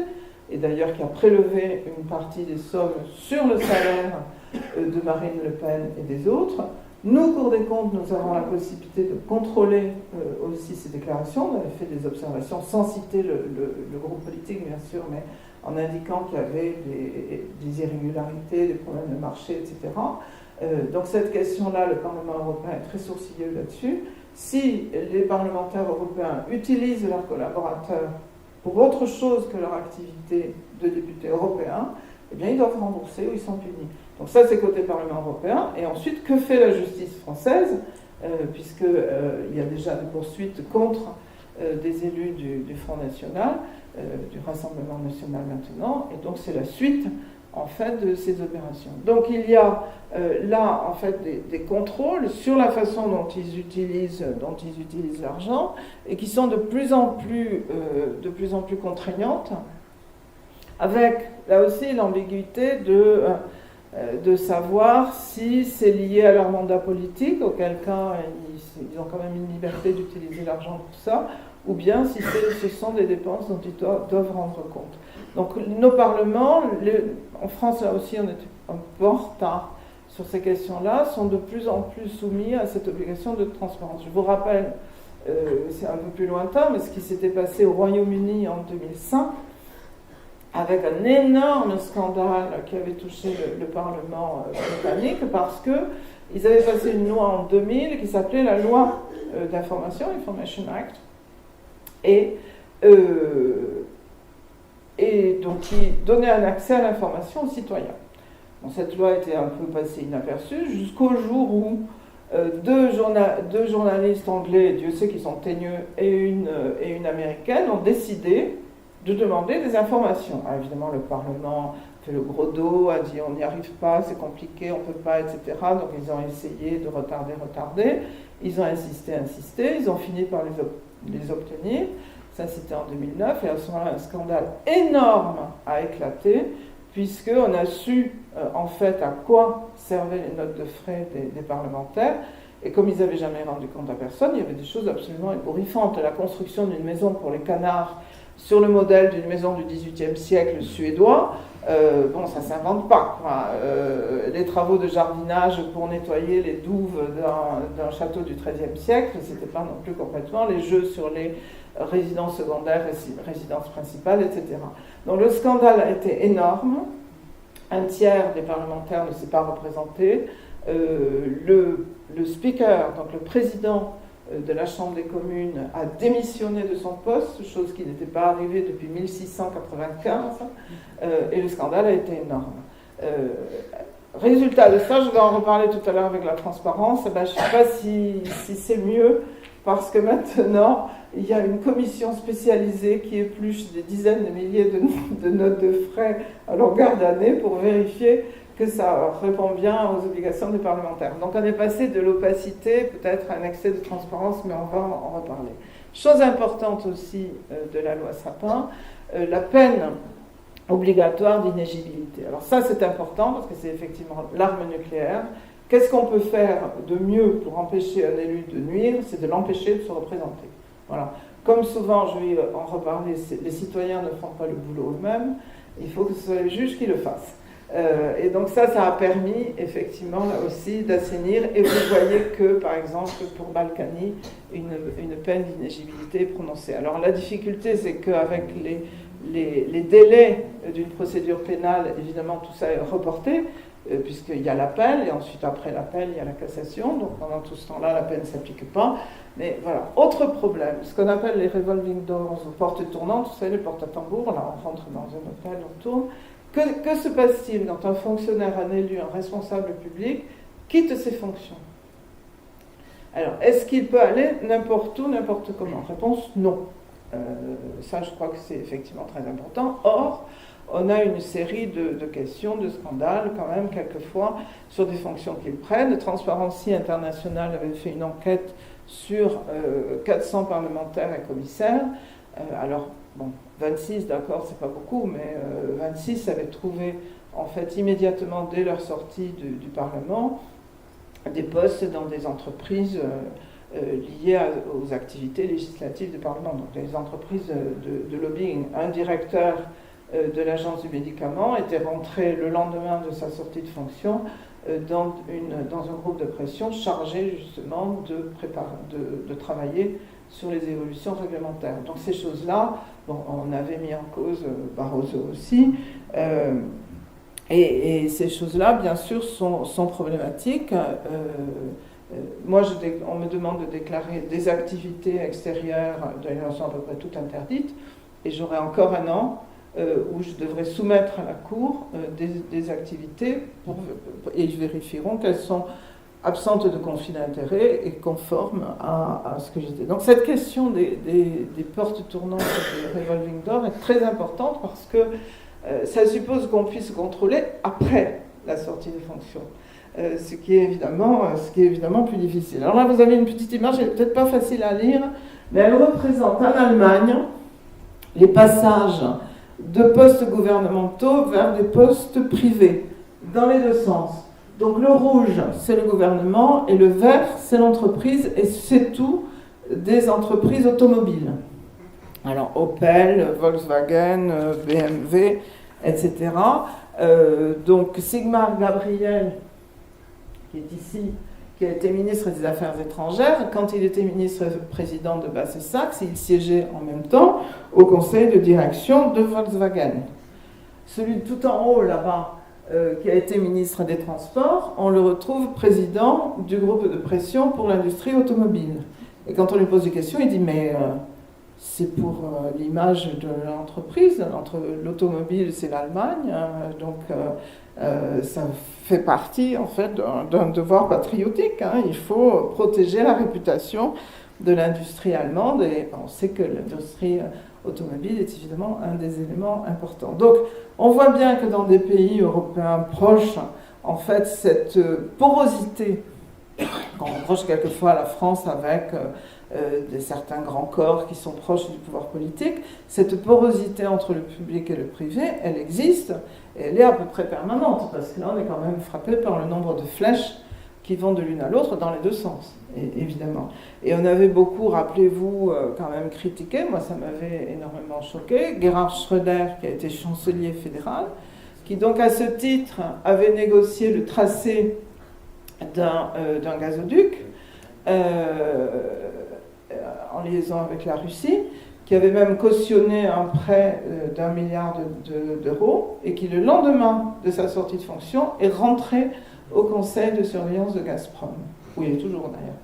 et d'ailleurs qui a prélevé une partie des sommes sur le salaire de Marine Le Pen et des autres. Nous, Cour des comptes, nous avons la possibilité de contrôler aussi ces déclarations. On avait fait des observations sans citer le groupe politique, bien sûr, mais en indiquant qu'il y avait des irrégularités, des problèmes de marché, etc. Donc cette question-là, le Parlement européen est très sourcilleux là-dessus. Si les parlementaires européens utilisent leurs collaborateurs pour autre chose que leur activité de député européen, eh bien ils doivent rembourser ou ils sont punis. Donc ça, c'est côté Parlement européen. Et ensuite, que fait la justice française, puisqu'il y a déjà des poursuites contre des élus du Front National, du Rassemblement National maintenant, et donc c'est la suite, en fait, de ces opérations. Donc il y a là, en fait, des contrôles sur la façon dont ils utilisent l'argent, et qui sont de plus en plus contraignantes, avec, là aussi, l'ambiguïté de savoir si c'est lié à leur mandat politique, auquel cas ils ont quand même une liberté d'utiliser l'argent pour ça, ou bien si ce sont des dépenses dont ils doivent rendre compte. Donc nos parlements, en France là aussi on était un peu en retard sur ces questions-là, sont de plus en plus soumis à cette obligation de transparence. Je vous rappelle, c'est un peu plus lointain, mais ce qui s'était passé au Royaume-Uni en 2005, avec un énorme scandale qui avait touché le Parlement britannique parce qu'ils avaient passé une loi en 2000 qui s'appelait la loi d'information, Information Act, et donc qui donnait un accès à l'information aux citoyens. Bon, cette loi était un peu passée inaperçue jusqu'au jour où deux journalistes anglais, Dieu sait qu'ils sont teigneux, et une américaine ont décidé de demander des informations. Alors, évidemment, le Parlement fait le gros dos, a dit on n'y arrive pas, c'est compliqué, on ne peut pas, etc. Donc ils ont essayé de retarder. Ils ont insisté, ils ont fini par les obtenir. Ça, c'était en 2009. Et à ce moment-là, un scandale énorme a éclaté, puisqu'on a su, en fait, à quoi servaient les notes de frais des parlementaires. Et comme ils n'avaient jamais rendu compte à personne, il y avait des choses absolument ébouriffantes. La construction d'une maison pour les canards sur le modèle d'une maison du XVIIIe siècle suédois, bon, ça ne s'invente pas, quoi. Les travaux de jardinage pour nettoyer les douves d'un château du XIIIe siècle, c'était pas non plus complètement. Les jeux sur les résidences secondaires, résidences principales, etc. Donc le scandale a été énorme. Un tiers des parlementaires ne s'est pas représenté. Le speaker, donc le président de la Chambre des communes, a démissionné de son poste, chose qui n'était pas arrivée depuis 1695, et le scandale a été énorme. Résultat de ça, je vais en reparler tout à l'heure avec la transparence, je ne sais pas si c'est mieux, parce que maintenant, il y a une commission spécialisée qui épluche des dizaines de milliers de notes de frais à longueur d'année pour vérifier que ça répond bien aux obligations des parlementaires. Donc on est passé de l'opacité peut-être à un excès de transparence, mais on va en reparler. Chose importante aussi de la loi Sapin, la peine obligatoire d'inéligibilité. Alors ça c'est important parce que c'est effectivement l'arme nucléaire. Qu'est-ce qu'on peut faire de mieux pour empêcher un élu de nuire? C'est de l'empêcher de se représenter. Voilà. Comme souvent, je vais en reparler, les citoyens ne font pas le boulot eux-mêmes, il faut que ce soit les juges qui le fassent. Et donc ça a permis effectivement là aussi d'assainir, et vous voyez que par exemple pour Balkany une peine d'inéligibilité est prononcée. Alors la difficulté c'est qu'avec les délais d'une procédure pénale, évidemment tout ça est reporté, puisqu'il y a l'appel, et ensuite après l'appel il y a la cassation, donc pendant tout ce temps-là la peine ne s'applique pas. Mais voilà, autre problème, ce qu'on appelle les revolving doors ou portes tournantes, vous savez les portes à tambour, là on rentre dans un hôtel, on tourne. Que se passe-t-il quand un fonctionnaire, un élu, un responsable public quitte ses fonctions? Alors, est-ce qu'il peut aller n'importe où, n'importe comment? Réponse, non. Ça, je crois que c'est effectivement très important. Or, on a une série de questions, de scandales, quand même, quelquefois, sur des fonctions qu'ils prennent. Transparency International avait fait une enquête sur 400 parlementaires et commissaires. Alors, bon, 26, d'accord, c'est pas beaucoup, mais 26 avaient trouvé, en fait, immédiatement, dès leur sortie du Parlement, des postes dans des entreprises liées aux activités législatives du Parlement, donc des entreprises de lobbying. Un directeur de l'Agence du médicament était rentré le lendemain de sa sortie de fonction dans un groupe de pression chargé justement de travailler sur les évolutions réglementaires. Donc ces choses-là, bon, on avait mis en cause Barroso aussi, et ces choses-là, bien sûr, sont problématiques. Moi, on me demande de déclarer des activités extérieures, d'ailleurs, elles sont à peu près toutes interdites, et j'aurai encore un an où je devrais soumettre à la Cour des activités, et ils vérifieront qu'elles sont absentes de conflit d'intérêt et conformes à ce que j'étais. Donc cette question des portes tournantes et des revolving doors est très importante parce que ça suppose qu'on puisse contrôler après la sortie des fonctions. Ce qui est évidemment plus difficile. Alors là, vous avez une petite image, elle n'est peut-être pas facile à lire, mais elle représente en Allemagne les passages de postes gouvernementaux vers des postes privés, dans les deux sens. Donc le rouge, c'est le gouvernement, et le vert, c'est l'entreprise, et c'est tout des entreprises automobiles. Alors Opel, Volkswagen, BMW, etc. Donc Sigmar Gabriel, qui est ici, qui a été ministre des Affaires étrangères, quand il était ministre-président de Basse-Saxe, il siégeait en même temps au conseil de direction de Volkswagen. celui tout en haut là-bas, qui a été ministre des Transports, on le retrouve président du groupe de pression pour l'industrie automobile. Et quand on lui pose des questions, il dit mais c'est pour l'image de l'entreprise. L'automobile, c'est l'Allemagne, donc ça fait partie en fait d'un devoir patriotique. Il faut protéger la réputation de l'industrie allemande, et on sait que l'industrie automobile est évidemment un des éléments importants. Donc on voit bien que dans des pays européens proches, en fait, cette porosité qu'on reproche quelquefois à la France avec certains grands corps qui sont proches du pouvoir politique, cette porosité entre le public et le privé, elle existe, et elle est à peu près permanente, parce que là on est quand même frappé par le nombre de flèches qui vont de l'une à l'autre dans les deux sens, évidemment. Et on avait beaucoup, rappelez-vous, quand même critiqué, moi ça m'avait énormément choqué, Gerhard Schröder, qui a été chancelier fédéral, qui donc à ce titre avait négocié le tracé d'un gazoduc en liaison avec la Russie, qui avait même cautionné un prêt d'1 milliard d'euros, et qui le lendemain de sa sortie de fonction est rentré au conseil de surveillance de Gazprom, où il est toujours d'ailleurs.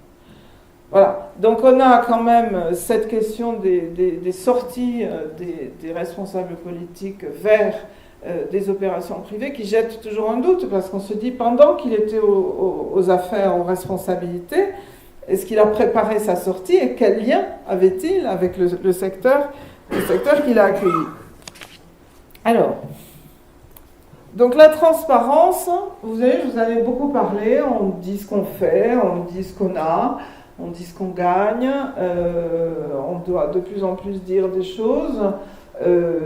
Voilà, donc on a quand même cette question des sorties des responsables politiques vers des opérations privées qui jettent toujours un doute, parce qu'on se dit, pendant qu'il était aux affaires, aux responsabilités, est-ce qu'il a préparé sa sortie et quel lien avait-il avec le secteur qu'il a accueilli? Alors, donc la transparence, vous savez, je vous en ai beaucoup parlé, on dit ce qu'on fait, on dit ce qu'on a, on dit ce qu'on gagne, on doit de plus en plus dire des choses.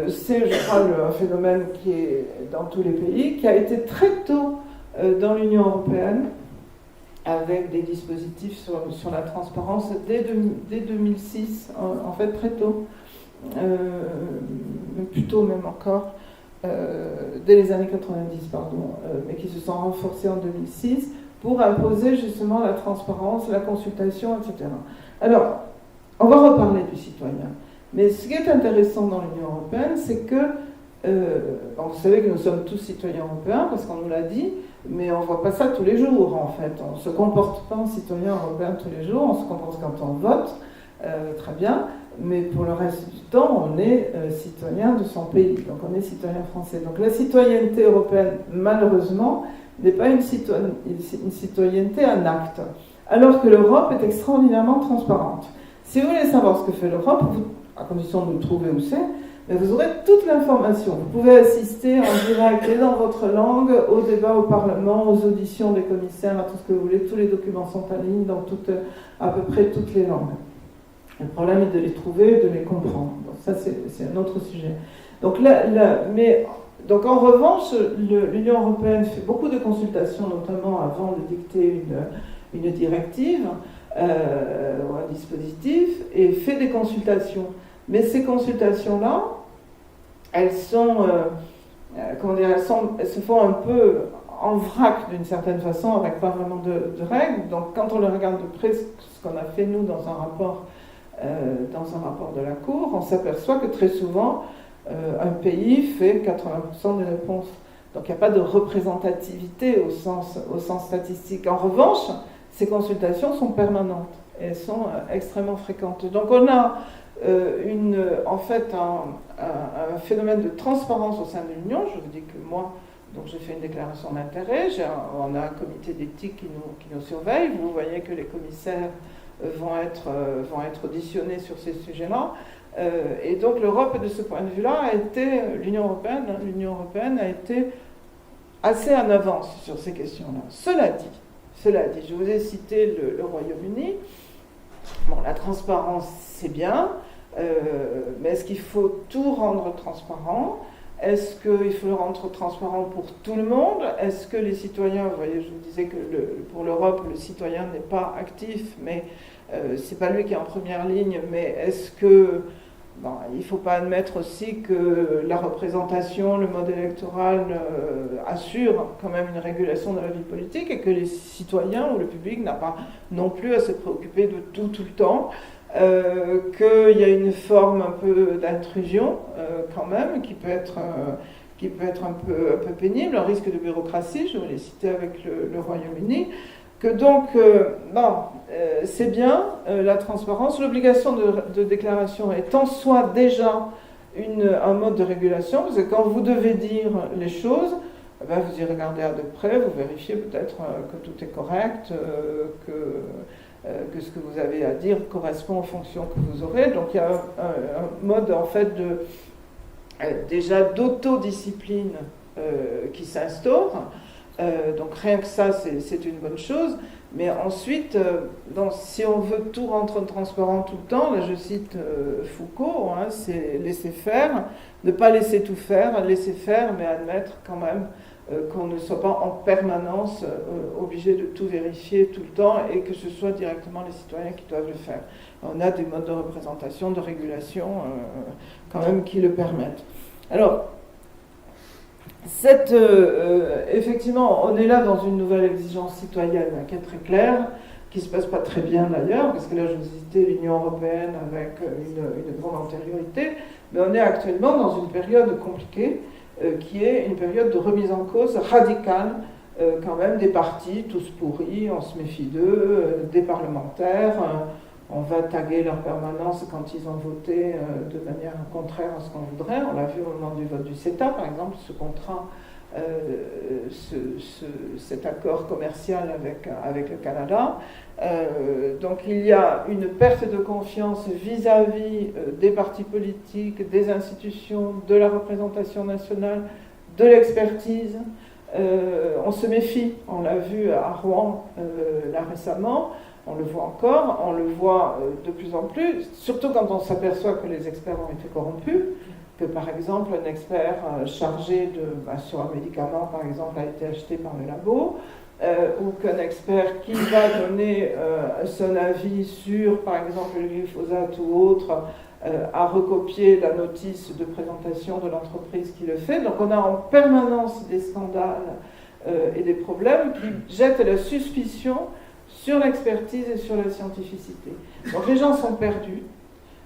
C'est, je crois, un phénomène qui est dans tous les pays, qui a été très tôt dans l'Union européenne, avec des dispositifs sur la transparence dès 2006, en fait très tôt, plus tôt même encore, dès les années 90, pardon, mais qui se sont renforcés en 2006 pour imposer justement la transparence, la consultation, etc. Alors, on va reparler du citoyen. Mais ce qui est intéressant dans l'Union européenne, c'est que, vous savez que nous sommes tous citoyens européens, parce qu'on nous l'a dit, mais on ne voit pas ça tous les jours, en fait. On ne se comporte pas en citoyen européen tous les jours, on se comporte quand on vote, très bien, mais pour le reste du temps, on est citoyen de son pays, donc on est citoyen français. Donc la citoyenneté européenne, malheureusement, n'est pas une citoyenneté en acte, alors que l'Europe est extraordinairement transparente. Si vous voulez savoir ce que fait l'Europe, à condition de trouver où c'est, mais vous aurez toute l'information. Vous pouvez assister en direct et dans votre langue au débat au Parlement, aux auditions des commissaires, à tout ce que vous voulez. Tous les documents sont en ligne dans à peu près toutes les langues. Le problème est de les trouver, de les comprendre. Donc ça, c'est un autre sujet. Donc, donc en revanche, l'Union européenne fait beaucoup de consultations, notamment avant de dicter une directive ou un dispositif, et fait des consultations. Mais ces consultations-là, elles sont, elles se font un peu en vrac d'une certaine façon, avec pas vraiment de règles. Donc quand on le regarde de près, ce qu'on a fait nous dans un rapport de la Cour, on s'aperçoit que très souvent, un pays fait 80% des réponses. Donc il n'y a pas de représentativité au sens statistique. En revanche, ces consultations sont permanentes et elles sont extrêmement fréquentes. Donc on a en fait un phénomène de transparence au sein de l'Union. Je vous dis que moi, donc j'ai fait une déclaration d'intérêt, on a un comité d'éthique qui nous surveille. Vous voyez que les commissaires vont être auditionnés sur ces sujets-là. Et donc l'Europe, de ce point de vue-là, l'Union européenne a été assez en avance sur ces questions-là. Cela dit, je vous ai cité le Royaume-Uni. Bon, la transparence, c'est bien, mais est-ce qu'il faut tout rendre transparent? Est-ce qu'il faut le rendre transparent pour tout le monde? Est-ce que les citoyens, vous voyez, je vous disais que pour l'Europe, le citoyen n'est pas actif, mais c'est pas lui qui est en première ligne, mais est-ce que il ne faut pas admettre aussi que la représentation, le mode électoral assure quand même une régulation de la vie politique et que les citoyens ou le public n'a pas non plus à se préoccuper de tout le temps, qu'il y a une forme un peu d'intrusion quand même qui peut être qui peut être un peu pénible, un risque de bureaucratie, je vais les citer avec le Royaume-Uni, que donc, c'est bien la transparence, l'obligation de déclaration est en soi déjà un mode de régulation, parce que quand vous devez dire les choses, vous y regardez à de près, vous vérifiez peut-être que tout est correct, que ce que vous avez à dire correspond aux fonctions que vous aurez. Donc il y a un mode en fait déjà d'autodiscipline qui s'instaure. Donc rien que ça, c'est une bonne chose. Mais ensuite, si on veut tout rendre transparent tout le temps, là je cite Foucault, c'est laisser faire, ne pas laisser tout faire, laisser faire, mais admettre quand même qu'on ne soit pas en permanence obligé de tout vérifier tout le temps et que ce soit directement les citoyens qui doivent le faire. On a des modes de représentation, de régulation quand même qui le permettent. Alors, effectivement, on est là dans une nouvelle exigence citoyenne qui est très claire, qui ne se passe pas très bien d'ailleurs, parce que là je vous citais l'Union européenne avec une grande antériorité, mais on est actuellement dans une période compliquée, qui est une période de remise en cause radicale quand même des partis, tous pourris, on se méfie d'eux, des parlementaires, on va taguer leur permanence quand ils ont voté de manière contraire à ce qu'on voudrait. On l'a vu au moment du vote du CETA, par exemple, ce contrat, cet accord commercial avec le Canada. Donc il y a une perte de confiance vis-à-vis des partis politiques, des institutions, de la représentation nationale, de l'expertise. On se méfie, on l'a vu à Rouen là récemment. On le voit encore, on le voit de plus en plus, surtout quand on s'aperçoit que les experts ont été corrompus, que par exemple un expert chargé sur un médicament par exemple a été acheté par le labo, ou qu'un expert qui va donner son avis sur par exemple le glyphosate ou autre a recopié la notice de présentation de l'entreprise qui le fait. Donc on a en permanence des scandales et des problèmes qui jettent la suspicion sur l'expertise et sur la scientificité. Donc les gens sont perdus,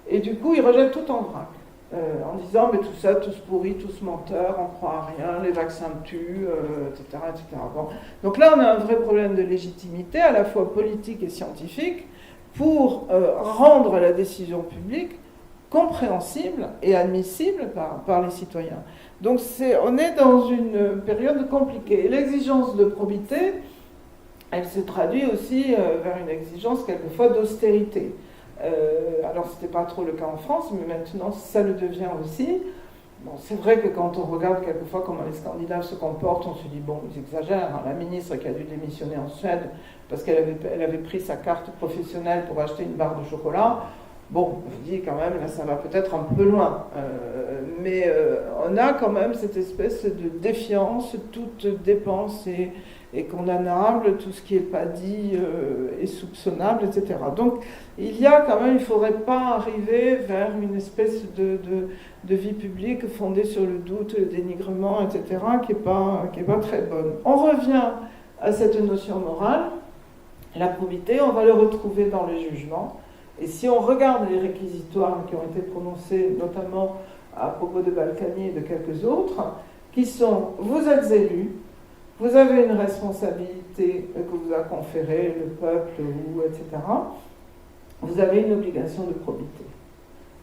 et du coup ils rejettent tout en vrac, en disant mais tout ça, tous pourris, tous menteurs, on croit à rien, les vaccins tuent, etc. etc. Bon. Donc là on a un vrai problème de légitimité, à la fois politique et scientifique, pour rendre la décision publique compréhensible et admissible par les citoyens. Donc on est dans une période compliquée. Et l'exigence de probité, elle se traduit aussi vers une exigence quelquefois d'austérité. Alors ce n'était pas trop le cas en France, mais maintenant ça le devient aussi. Bon, c'est vrai que quand on regarde quelquefois comment les Scandinaves se comportent, on se dit bon, ils exagèrent. La ministre qui a dû démissionner en Suède parce qu'elle avait pris sa carte professionnelle pour acheter une barre de chocolat. Bon, je dis quand même, là ça va peut-être un peu loin. Mais on a quand même cette espèce de défiance, toute dépense est condamnable, tout ce qui n'est pas dit est soupçonnable, etc. Donc il ne faudrait pas arriver vers une espèce de vie publique fondée sur le doute, le dénigrement, etc., qui est pas très bonne. On revient à cette notion morale, la probité, on va le retrouver dans les jugements. Et si on regarde les réquisitoires qui ont été prononcés, notamment à propos de Balkany et de quelques autres, qui sont « vous êtes élus, vous avez une responsabilité que vous a conférée le peuple, etc. Vous avez une obligation de probité. »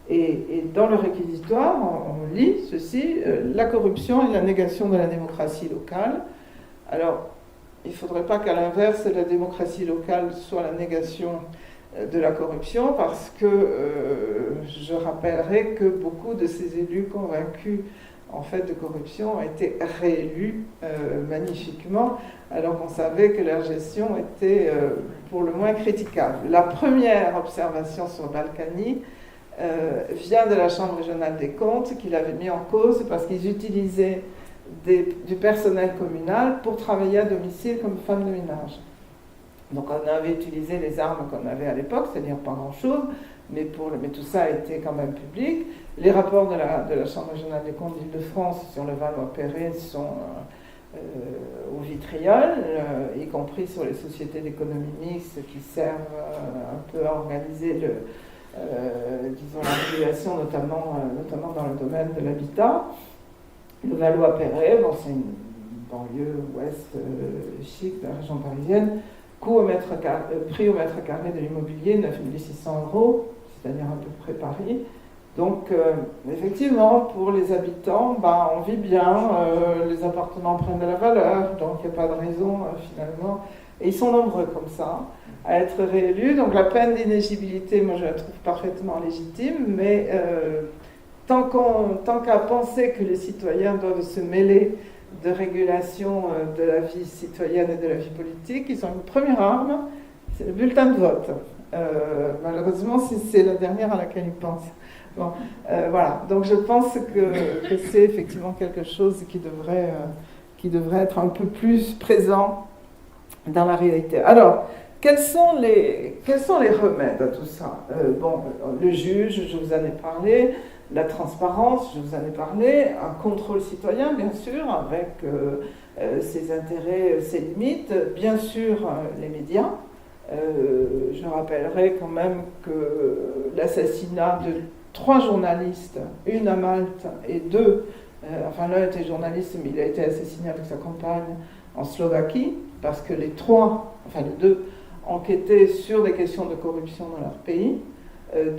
Et dans le réquisitoire, on lit ceci, la corruption et la négation de la démocratie locale. Alors, il ne faudrait pas qu'à l'inverse, la démocratie locale soit la négation de la corruption, parce que je rappellerai que beaucoup de ces élus convaincus en fait de corruption ont été réélus magnifiquement, alors qu'on savait que leur gestion était pour le moins critiquable. La première observation sur Balkany vient de la Chambre régionale des comptes, qui l'avait mis en cause parce qu'ils utilisaient du personnel communal pour travailler à domicile comme femme de ménage. Donc on avait utilisé les armes qu'on avait à l'époque, c'est-à-dire pas grand-chose, mais tout ça a été quand même public. Les rapports de la Chambre régionale des comptes d'Île-de-France sur le Valois-Perret sont au vitriol, y compris sur les sociétés d'économie mixte qui servent un peu à organiser la régulation, notamment dans le domaine de l'habitat. Le Valois-Perret, bon, c'est une banlieue ouest chic de la région parisienne, prix au mètre carré de l'immobilier, 9 600 €, c'est-à-dire à peu près Paris. Donc, effectivement, pour les habitants, on vit bien, les appartements prennent de la valeur, donc il n'y a pas de raison, finalement. Et ils sont nombreux comme ça, à être réélus. Donc, la peine d'inéligibilité, moi, je la trouve parfaitement légitime, mais tant qu'à penser que les citoyens doivent se mêler de régulation de la vie citoyenne et de la vie politique, ils ont une première arme, c'est le bulletin de vote. Malheureusement, c'est la dernière à laquelle ils pensent. Bon, voilà, donc je pense que c'est effectivement quelque chose qui devrait être un peu plus présent dans la réalité. Alors, quels sont les remèdes à tout ça? Le juge, je vous en ai parlé, la transparence, je vous en ai parlé, un contrôle citoyen, bien sûr, avec ses intérêts, ses limites, bien sûr, les médias. Je rappellerai quand même que l'assassinat de 3 journalistes, une à Malte et 2, l'un était journaliste, mais il a été assassiné avec sa compagne en Slovaquie, parce que les 2, enquêtaient sur des questions de corruption dans leur pays.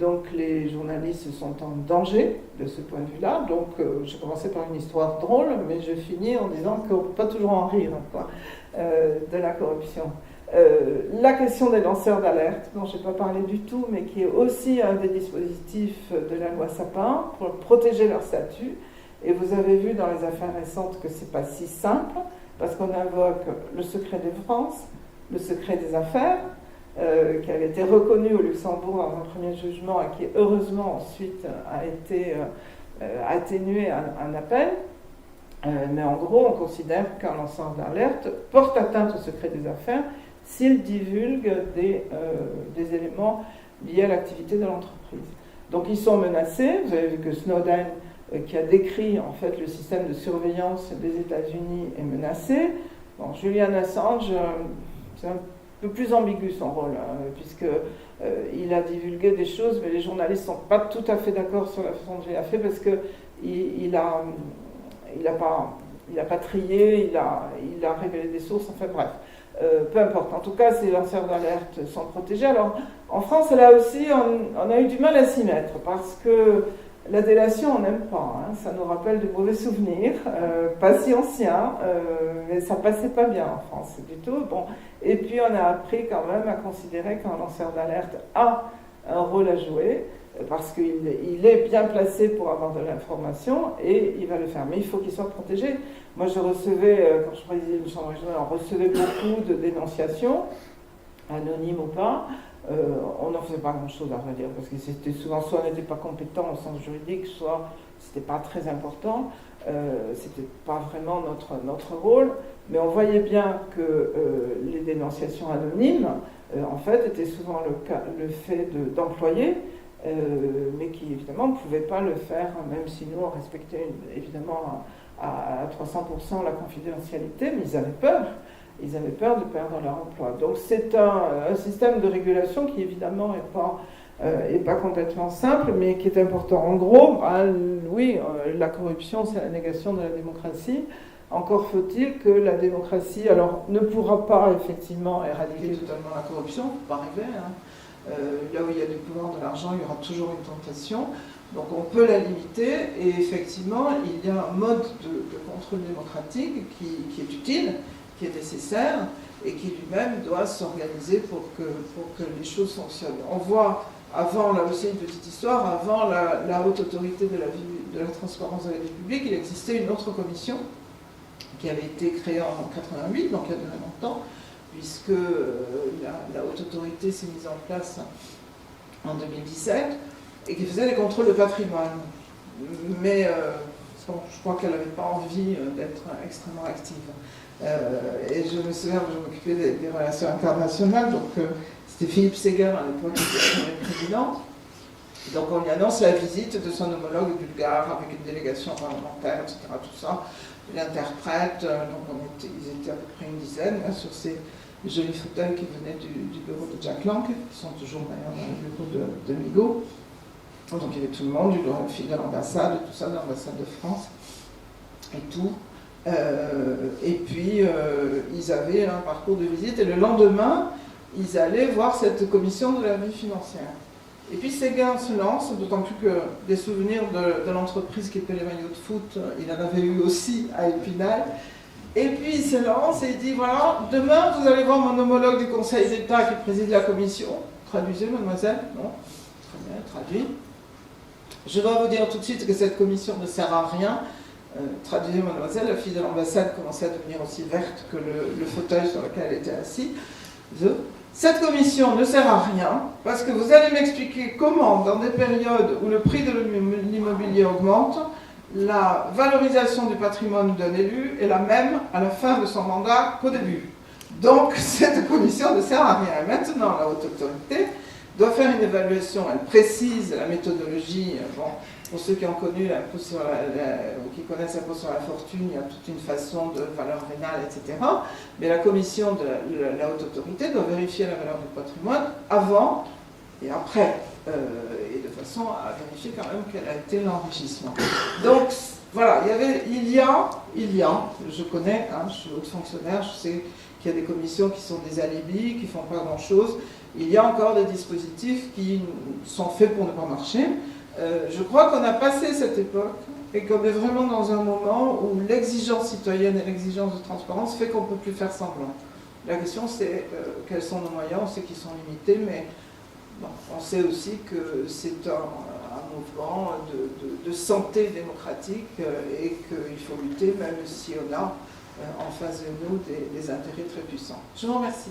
Donc les journalistes sont en danger de ce point de vue-là. Donc j'ai commencé par une histoire drôle, mais je finis en disant qu'on ne peut pas toujours en rire de la corruption. La question des lanceurs d'alerte, dont je n'ai pas parlé du tout, mais qui est aussi un des dispositifs de la loi Sapin pour protéger leur statut. Et vous avez vu dans les affaires récentes que ce n'est pas si simple, parce qu'on invoque le secret des France, le secret des affaires, qui avait été reconnu au Luxembourg dans un premier jugement et qui heureusement ensuite a été atténué à un appel. Mais en gros, on considère qu'un lanceur d'alerte porte atteinte au secret des affaires s'il divulgue des éléments liés à l'activité de l'entreprise. Donc ils sont menacés. Vous avez vu que Snowden, qui a décrit en fait le système de surveillance des États-Unis, est menacé. Bon, Julian Assange, c'est un peu plus ambigu son rôle, puisqu'il a divulgué des choses, mais les journalistes ne sont pas tout à fait d'accord sur la façon dont il a fait, parce qu'il n'a pas trié, il a révélé des sources, enfin bref. Peu importe. En tout cas, ces lanceurs d'alerte sont protégés. Alors, en France, là aussi, on a eu du mal à s'y mettre, parce que la délation, on n'aime pas. Ça nous rappelle de mauvais souvenirs, pas si anciens, mais ça passait pas bien en France du tout. Bon. Et puis, on a appris quand même à considérer qu'un lanceur d'alerte a un rôle à jouer, parce qu'il est bien placé pour avoir de l'information et il va le faire. Mais il faut qu'il soit protégé. Moi, je recevais, quand je présidais une chambre régionale, on recevait beaucoup de dénonciations, anonymes ou pas. On n'en faisait pas grand-chose, à vrai dire, parce que c'était souvent, soit on n'était pas compétent au sens juridique, soit c'était pas très important. C'était pas vraiment notre rôle. Mais on voyait bien que les dénonciations anonymes, en fait, étaient souvent le fait d'employés, mais qui évidemment ne pouvaient pas le faire, même si nous on respectait évidemment à 300% la confidentialité, mais ils avaient peur. Ils avaient peur de perdre leur emploi. Donc c'est un système de régulation qui évidemment n'est pas complètement simple, mais qui est important. En gros, la corruption, c'est la négation de la démocratie. Encore faut-il que la démocratie, ne pourra pas effectivement éradiquer totalement la corruption, il ne faut pas rêver. Là où il y a du pouvoir, de l'argent, il y aura toujours une tentation. Donc on peut la limiter, et effectivement, il y a un mode de contrôle démocratique qui est utile, qui est nécessaire, et qui lui-même doit s'organiser pour que les choses fonctionnent. On voit, avant, là aussi une petite histoire, avant la haute autorité de la transparence de la vie publique, il existait une autre commission qui avait été créée en 88, donc il y a déjà longtemps, puisque la haute autorité s'est mise en place en 2017, et qui faisait des contrôles de patrimoine. Mais je crois qu'elle n'avait pas envie d'être extrêmement active. Et je me souviens, je m'occupais des relations internationales, donc c'était Philippe Séguin à l'époque qui était le président. Donc on lui annonce la visite de son homologue bulgare avec une délégation parlementaire, etc. Tout ça. L'interprète, donc ils étaient à peu près une dizaine sur ces jolis fauteuils qui venaient du bureau de Jack Lang, qui sont toujours d'ailleurs dans le bureau de Migaud. Donc il y avait tout le monde, du fil de l'ambassade, tout ça, de l'ambassade de France. et tout. Et puis, ils avaient un parcours de visite, et le lendemain, ils allaient voir cette commission de la vie financière. Et puis Séguin se lance, d'autant plus que des souvenirs de l'entreprise qui était les maillots de foot, il en avait eu aussi à Épinal. Et puis il se lance et il dit, voilà, demain vous allez voir mon homologue du Conseil d'État qui préside la commission. Traduisez, mademoiselle? Non? Très bien, traduit. Je dois vous dire tout de suite que cette commission ne sert à rien. Traduisez, mademoiselle, la fille de l'ambassade commençait à devenir aussi verte que le fauteuil sur lequel elle était assise. Cette commission ne sert à rien parce que vous allez m'expliquer comment, dans des périodes où le prix de l'immobilier augmente, la valorisation du patrimoine d'un élu est la même à la fin de son mandat qu'au début. Donc, cette commission ne sert à rien. Et maintenant, la haute autorité doit faire une évaluation, elle précise la méthodologie. Bon, pour ceux qui ont connu l'impôt sur ou qui connaissent l'impôt sur la fortune, il y a toute une façon de valeur vénale, etc. Mais la commission de la haute autorité doit vérifier la valeur du patrimoine avant et après, et de façon à vérifier quand même quel a été l'enrichissement. Donc voilà, il y a, je connais, hein, je suis haute fonctionnaire, je sais qu'il y a des commissions qui sont des alibis, qui ne font pas grand-chose. Il y a encore des dispositifs qui sont faits pour ne pas marcher. Je crois qu'on a passé cette époque et qu'on est vraiment dans un moment où l'exigence citoyenne et l'exigence de transparence fait qu'on ne peut plus faire semblant. La question c'est quels sont nos moyens, on sait qu'ils sont limités, mais bon, on sait aussi que c'est un mouvement de santé démocratique et qu'il faut lutter même si on a en face de nous des intérêts très puissants. Je vous remercie.